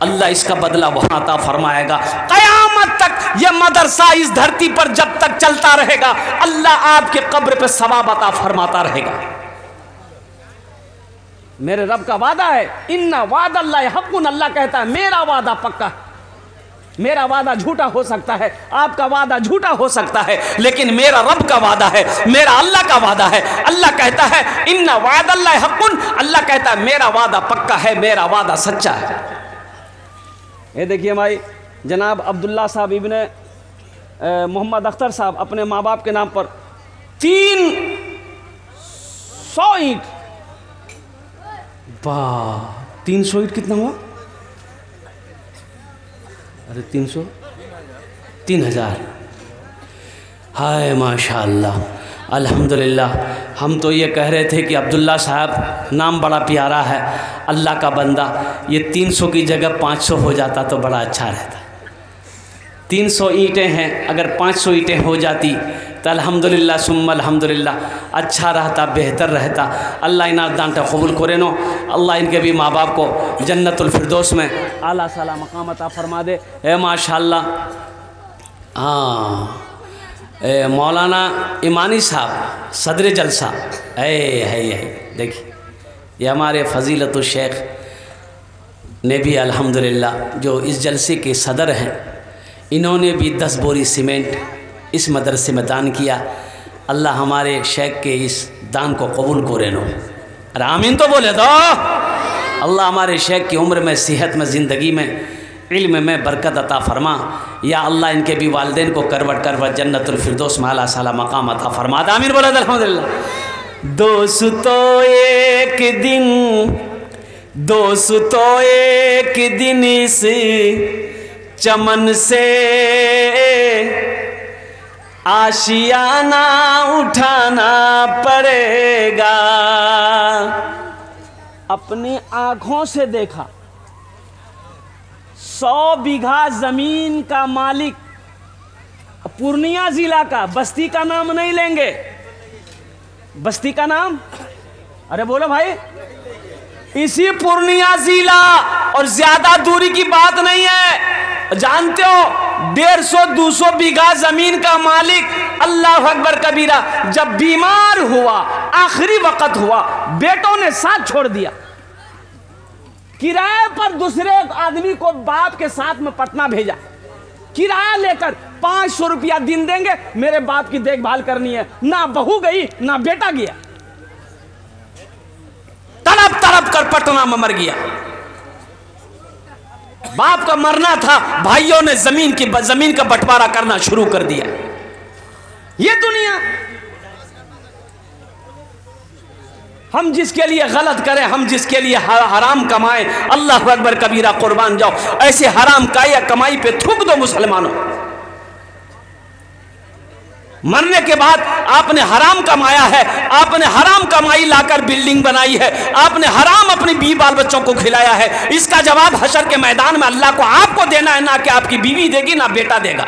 अल्लाह इसका बदला वहां अता फरमाएगा। कयामत तक यह मदरसा इस धरती पर जब तक चलता रहेगा, अल्लाह आपके कब्र पे सवाब अता फरमाता रहेगा। मेरे रब का वादा है, इन्ना वादा अल्लाह हक़्क़ुन। अल्लाह कहता है मेरा वादा पक्का है। मेरा वादा झूठा हो सकता है, आपका वादा झूठा हो सकता है, लेकिन मेरा रब का वादा है, मेरा अल्लाह का वादा है। अल्लाह कहता है इन्ना वादा अल्लाह हक़्क़ुन। अल्लाह कहता है मेरा वादा पक्का है, मेरा वादा सच्चा है। ये देखिए भाई, जनाब अब्दुल्ला साहब इब्ने मोहम्मद अख्तर साहब अपने माँ बाप के नाम पर 300 ईंट, 300 ईंट कितना हुआ? अरे 300, 3000। हाय माशाअल्लाह, अल्हम्दुलिल्लाह। हम तो ये कह रहे थे कि अब्दुल्ला साहब नाम बड़ा प्यारा है, अल्लाह का बंदा। ये 300 की जगह 500 हो जाता तो बड़ा अच्छा रहता। 300 ईंटें हैं, अगर 500 ईंटें हो जाती तो अल्हम्दुलिल्लाह सुम्मा अल्हम्दुलिल्लाह, अच्छा रहता, बेहतर रहता। अल्लाह इनात दानटा कबूल करे नो। अल्लाह इनके भी माँ बाप को जन्नतुल फिरदौस में आला साला मकाम अता फरमा दे। ए माशाअल्लाह। हाँ, मौलाना ईमानी साहब सदर जलसा है। देखिए ये हमारे फ़ज़ीलतुल शेख ने भी अल्हम्दुलिल्लाह जो इस जलसे के सदर हैं, इन्होंने भी 10 बोरी सीमेंट इस मदरसे में दान किया। अल्लाह हमारे शेख के इस दान को कबूल करे नो। अरे आमीन तो बोले दो। अल्लाह हमारे शेख की उम्र में, सेहत में, ज़िंदगी में इल्म में बरकत अता फरमा। या अल्लाह इनके भी वालिदैन को करवट करवट जन्नतुल फिरदौस में आला साला मकाम अता फरमा। आमीन बोला अल्हम्दुलिल्लाह। दोस्तों एक दिन इस चमन से आशियाना उठाना पड़ेगा। अपनी आंखों से देखा 100 बीघा जमीन का मालिक, पूर्णिया जिला का, बस्ती का नाम नहीं लेंगे, बस्ती का नाम, अरे बोलो भाई, इसी पूर्णिया जिला, और ज्यादा दूरी की बात नहीं है। जानते हो 150-200 बीघा जमीन का मालिक, अल्लाह अकबर कबीरा, जब बीमार हुआ, आखिरी वक्त हुआ, बेटों ने साथ छोड़ दिया, किराए पर दूसरे आदमी को बाप के साथ में पटना भेजा, किराया लेकर 500 रुपया दिन देंगे, मेरे बाप की देखभाल करनी है। ना बहू गई ना बेटा गया, तड़प तड़प कर पटना में मर गया। बाप का मरना था, भाइयों ने जमीन का बंटवारा करना शुरू कर दिया। ये दुनिया, हम जिसके लिए गलत करें, हम जिसके लिए हराम कमाएं, अल्लाह अकबर कबीरा, कुर्बान जाओ, ऐसे हराम काया कमाई पे थूक दो मुसलमानों। मरने के बाद आपने हराम कमाया है, आपने हराम कमाई लाकर बिल्डिंग बनाई है, आपने हराम अपनी बीवी बाल बच्चों को खिलाया है, इसका जवाब हशर के मैदान में अल्लाह को आपको देना है, ना कि आपकी बीवी देगी ना बेटा देगा।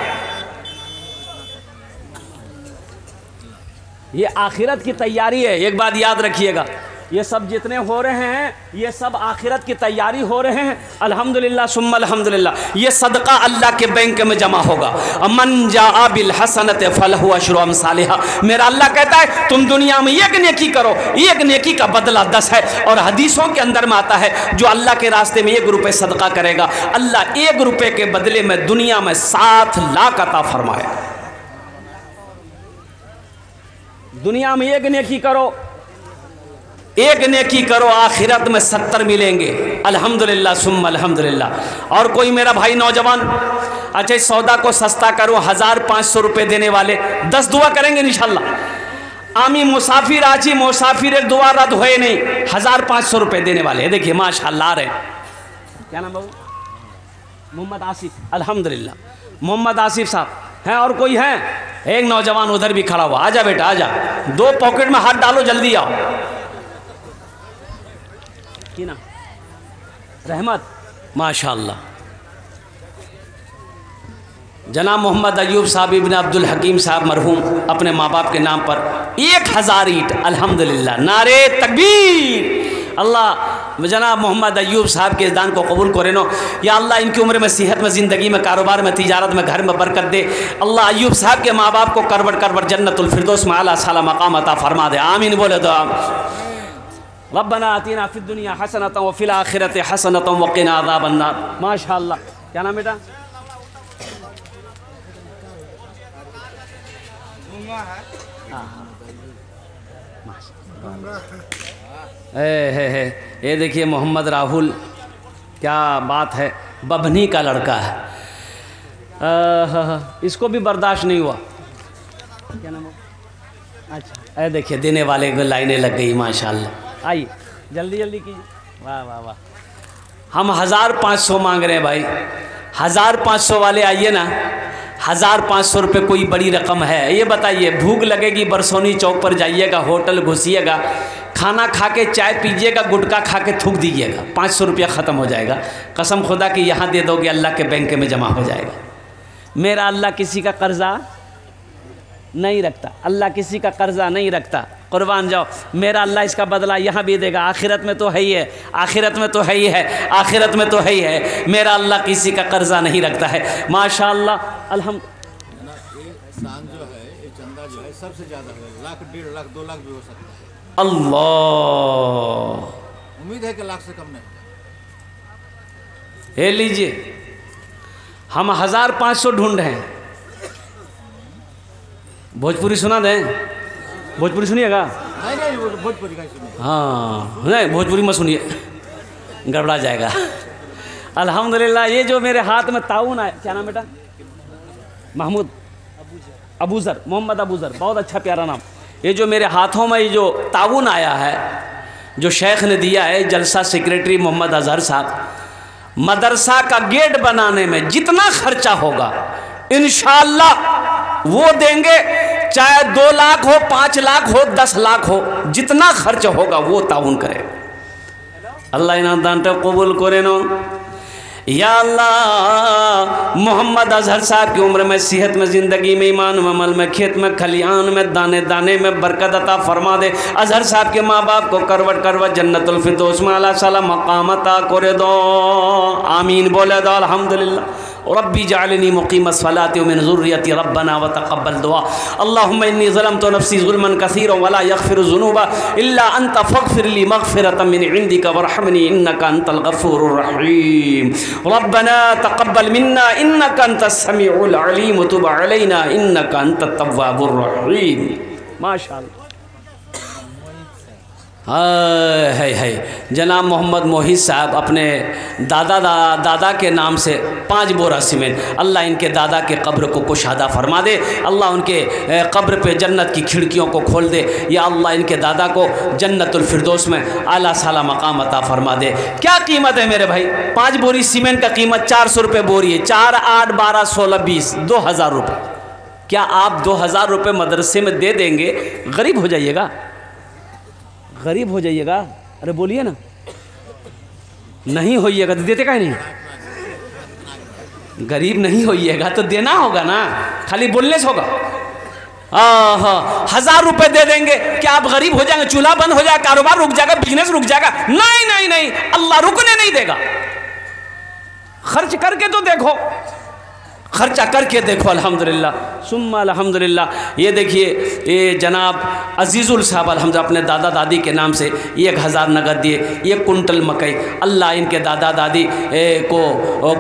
ये आखिरत की तैयारी है, एक बात याद रखिएगा, ये सब जितने हो रहे हैं ये सब आखिरत की तैयारी हो रहे हैं। अल्हम्दुलिल्लाह सुम्मा अल्हम्दुलिल्लाह। ये सदका अल्लाह के बैंक में जमा होगा। मन जाअ बिल हसनत फलहु अशरु अमसालिहा। मेरा अल्लाह कहता है तुम दुनिया में एक नेकी करो, एक नेकी का बदला 10 है। और हदीसों के अंदर में आता है जो अल्लाह के रास्ते में 1 रुपये सदका करेगा, अल्लाह 1 रुपये के बदले में दुनिया में 7 लाख अता फरमाए। दुनिया में एक नेकी करो, एक नेकी करो, आखिरत में 70 मिलेंगे। अल्हम्दुलिल्लाह सुम्मा अल्हम्दुलिल्लाह। और कोई मेरा भाई नौजवान, अच्छा इस सौदा को सस्ता करो, 1500 रुपये देने वाले 10 दुआ करेंगे इंशाल्लाह। आमी मुसाफिर आजी मुसाफिर एक दुआ रद्द हुए नहीं, 1500 रुपये देने वाले। देखिए माशाल्लाह आ रहे हैं। क्या नाम बाबू? मोहम्मद आसिफ। अल्हम्दुलिल्लाह मोहम्मद आसिफ साहब हैं। और कोई है? एक नौजवान उधर भी खड़ा हुआ। आजा बेटा आजा, 2 पॉकेट में हाथ डालो, जल्दी आओ। की ना रहमत, माशाअल्लाह। जनाब मोहम्मद अयूब साहब इब्न अब्दुल हकीम साहब मरहूम अपने माँ बाप के नाम पर 1000 ईंट। अल्हम्दुलिल्लाह, नारे तकबीर। अल्लाह जनाब मोहम्मद अयूब साहब के इस दान को कबूल करे नो। या अल्लाह इनकी उम्र में, सेहत में, ज़िंदगी में, कारोबार में, तिजारत में, घर में बरकत दे। अल्लाह अयूब साहब के माँ बाप को करवट करवट जन्नतुल फिरदौस में आला साला मकाम अता फरमा दे। आमीन बोले दो। रब्बना आतीना फिद दुनिया हसनतन व फिल आखिरति हसनतन व क़िना अज़ाबन नार। माशाअल्लाह। क्या नाम बेटा? ये देखिए मोहम्मद राहुल, क्या बात है, बभनी का लड़का है। इसको भी बर्दाश्त नहीं हुआ। क्या नाम? अच्छा, देखिए देने वाले को लाइनें लग गई माशाअल्लाह। आइए जल्दी जल्दी कीजिए। वाह वाह वाह। हम 1500 मांग रहे हैं भाई, 1500 वाले आइए ना। 1500 रुपये कोई बड़ी रकम है? ये बताइए, भूख लगेगी बरसोनी चौक पर जाइएगा, होटल घुसिएगा, खाना खा के चाय पीजिएगा, गुटखा खा के थूक दीजिएगा, 500 रुपया ख़त्म हो जाएगा। कसम खुदा कि यहाँ दे दोगे अल्लाह के बैंक में जमा हो जाएगा। मेरा अल्लाह किसी का कर्जा नहीं रखता, अल्लाह किसी का कर्जा नहीं रखता। कुर्बान जाओ, मेरा अल्लाह इसका बदला यहाँ भी देगा। आखिरत में तो है ही है, आखिरत में तो है ही है, आखिरत में तो है ही है। मेरा अल्लाह किसी का कर्जा नहीं रखता है। माशाअल्लाह अल्हम्दुलिल्लाह। एहसान जो है, ये चंदा जो है सबसे ज़्यादा है, 1 लाख, 1.5 लाख, 2 लाख भी हो सकता है। अल्लाह, उम्मीद है कि 1 लाख से कम नहीं। ये लीजिए, हम 1500 ढूंढ रहे हैं। भोजपुरी सुना दें? भोजपुरी सुनिएगा? नहीं भोजपुरी का सुनिए। हाँ नहीं, भोजपुरी मत सुनिए, गड़बड़ा जाएगा। अल्हम्दुलिल्लाह। ये जो मेरे हाथ में ताउन आया, क्या नाम बेटा? महमूद अबूज़र, मोहम्मद अबूज़र, बहुत अच्छा प्यारा नाम। ये जो मेरे हाथों में ये जो ताउन आया है, जो शेख ने दिया है, जलसा सेक्रेटरी मोहम्मद अजहर साहब, मदरसा का गेट बनाने में जितना खर्चा होगा इंशाअल्लाह वो देंगे, चाहे 2 लाख हो, 5 लाख हो, 10 लाख हो, जितना खर्च होगा वो ताउन करे। अल्लाह इनाम दान कबूल करे नो। या अल्लाह, मोहम्मद अजहर साहब की उम्र में, सेहत में, ज़िंदगी में, ईमान में, अमल में, खेत में, खलियान में, दाने दाने में बरकत अता फरमा दे। अजहर साहब के माँ बाप को करवट करवट जन्नतुल फिरदौस में आला साला मकाम अता करे दो। आमीन बोले दो अल्हम्दुलिल्लाह। रब्बी जालनी मुकीमत सलाती व मिन ज़ुर्रियती रब्बना व तक़ब्बल दुआ। अल्लाहुम्मा इन्नी ज़लमतु नफ़्सी ज़ुल्मन कसीरन व ला यग़फ़िरु ज़ुनूबा इल्ला अंत फ़ग़फ़िर ली मग़फ़िरतम मिन इंदिका वरहमनी इन्नका अंतल गफ़ूरुर रहीम। रब्बना तक़ब्बल मिन्ना इन्नका अंतस समीउल अलीम व तुब अलैना इन्नका अंतत तव्वाबुर रहीम। माशाअल्लाह। है जनाब मोहम्मद मोहित साहब अपने दादा के नाम से 5 बोरा सीमेंट। अल्लाह इनके दादा के कब्र को कुशादा फरमा दे। अल्लाह उनके कब्र पे जन्नत की खिड़कियों को खोल दे। या अल्लाह इनके दादा को जन्नतुल फिरदौस में आला साला मकाम अता फरमा दे। क्या कीमत है मेरे भाई? 5 बोरी सीमेंट का कीमत 400 रुपये बोरी है। 4, 8, 12, 16, 20, 2000 रुपये। क्या आप 2000 रुपये मदरसे में दे देंगे? गरीब हो जाइएगा, गरीब हो जाइएगा। अरे बोलिए ना, नहीं होइएगा तो देते काहे नहीं? गरीब नहीं होइएगा तो देना होगा ना, खाली बोलने से होगा। हाँ, 1000 रुपये दे देंगे, क्या आप गरीब हो जाएंगे? चूल्हा बंद हो जाएगा, कारोबार रुक जाएगा, बिजनेस रुक जाएगा? नहीं नहीं नहीं, अल्लाह रुकने नहीं देगा। खर्च करके तो देखो, खर्चा करके देखो। अल्हम्दुलिल्लाह सुम्मा अल्हम्दुलिल्लाह। ये देखिए, ये जनाब अजीज़ुल साहब अल्हम्दुलिल्लाह अपने दादा दादी के नाम से 1000 नगद दिए। 1 कुंटल मकई। अल्लाह इनके दादा दादी को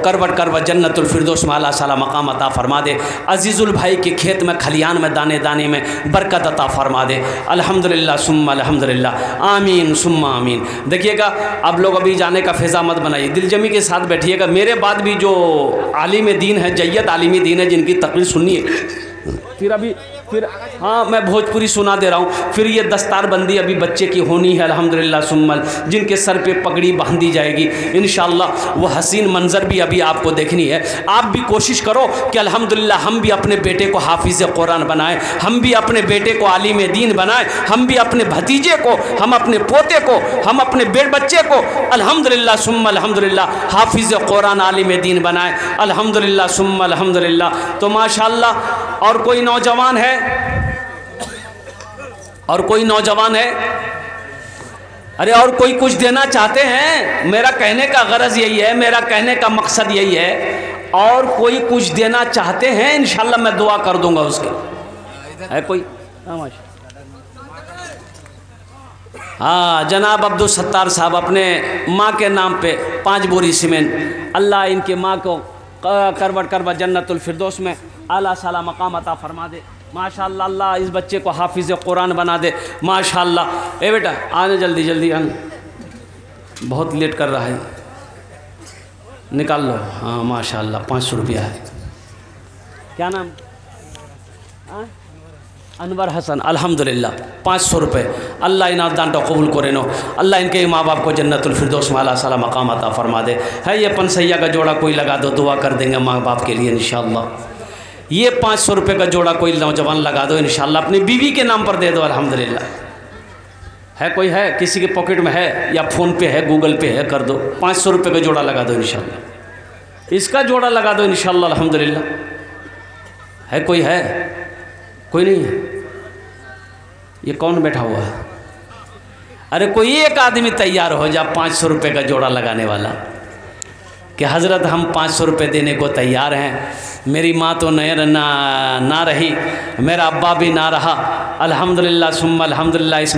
करवट करवट जन्नतुल फिरदौस में आला साला मकाम अता फरमा दे। अजीज़ुल भाई के खेत में, खलियान में, दाने दाने में बरकत अता फरमा दे। अल्हम्दुलिल्लाह सुम्मा अल्हम्दुलिल्लाह। आमीन सुम्मा आमीन। देखिएगा, आप लोग अभी जाने का फ़ैज़ा मत बनाइए, दिलजमी के साथ बैठिएगा। मेरे बाद भी जो आलिम दीन है, जय्यद आलिमी दीन है, जिनकी तकरीर सुननी है, फिर हाँ मैं भोजपुरी सुना दे रहा हूँ। फिर ये दस्तारबंदी अभी बच्चे की होनी है अल्हम्दुलिल्लाह सुम्मल, जिनके सर पे पगड़ी बांधी जाएगी इंशाअल्लाह। वो हसीन मंजर भी अभी आपको देखनी है। आप भी कोशिश करो कि अल्हम्दुलिल्लाह हम भी अपने बेटे को हाफिज़ कुरान बनाएं, हम भी अपने बेटे को आलिम दीन बनाएं, हम भी अपने भतीजे को, हम अपने पोते को, हम अपने बच्चे को अल्हम्दुलिल्लाह सुम्मल अल्हम्दुलिल्लाह हाफिज़ कुरान आलिम दीन बनाएं अल्हम्दुलिल्लाह सुम्मल अल्हम्दुलिल्लाह। तो माशाअल्लाह। और कोई नौजवान है, और कोई नौजवान है, अरे और कोई कुछ देना चाहते हैं? मेरा कहने का गरज यही है, मेरा कहने का मकसद यही है। और कोई कुछ देना चाहते हैं, इंशाल्लाह मैं दुआ कर दूंगा उसके। है कोई? हाँ, जनाब अब्दुल सत्तार साहब अपने माँ के नाम पे 5 बोरी सीमेंट। अल्लाह इनके माँ को करवट करवट जन्नतुल फिरदौस में आला साला मकाम अता फरमा दे। माशाअल्लाह, अल्लाह इस बच्चे को हाफिज़ कुरान बना दे। माशाअल्लाह। ए बेटा आने, जल्दी जल्दी आने, बहुत लेट कर रहा है, निकाल लो। हाँ माशाअल्लाह, 500 रुपया है। क्या नाम? अनवर हसन। अल्हम्दुलिल्लाह 500 रुपये। अल्लाह इनाम दान कबूल करे नो। अल्लाह इनके माँ बाप को जन्नतुल फिरदौस में आला साला मकाम अता फरमा दे। है ये पनसैया का जोड़ा कोई लगा दो, दुआ कर देंगे माँ बाप के लिए इंशाअल्लाह। ये 500 रुपये का जोड़ा कोई नौजवान लगा दो इंशाअल्लाह, अपनी बीवी के नाम पर दे दो अल्हम्दुलिल्लाह। है कोई? है किसी के पॉकेट में है या फ़ोन पे है, गूगल पे है, कर दो। 500 रुपये का जोड़ा लगा दो इंशाअल्लाह। इसका जोड़ा लगा दो इंशाअल्लाह अल्हम्दुलिल्लाह। है कोई? है कोई? नहीं है। ये कौन बैठा हुआ है? अरे कोई एक आदमी तैयार हो जा 500 रुपये का जोड़ा लगाने वाला, कि हज़रत हम 500 रुपये देने को तैयार हैं। मेरी माँ तो ना रही, मेरा अब्बा भी ना रहा। अल्हम्दुलिल्लाह सुम्मा अल्हम्दुलिल्लाह। इस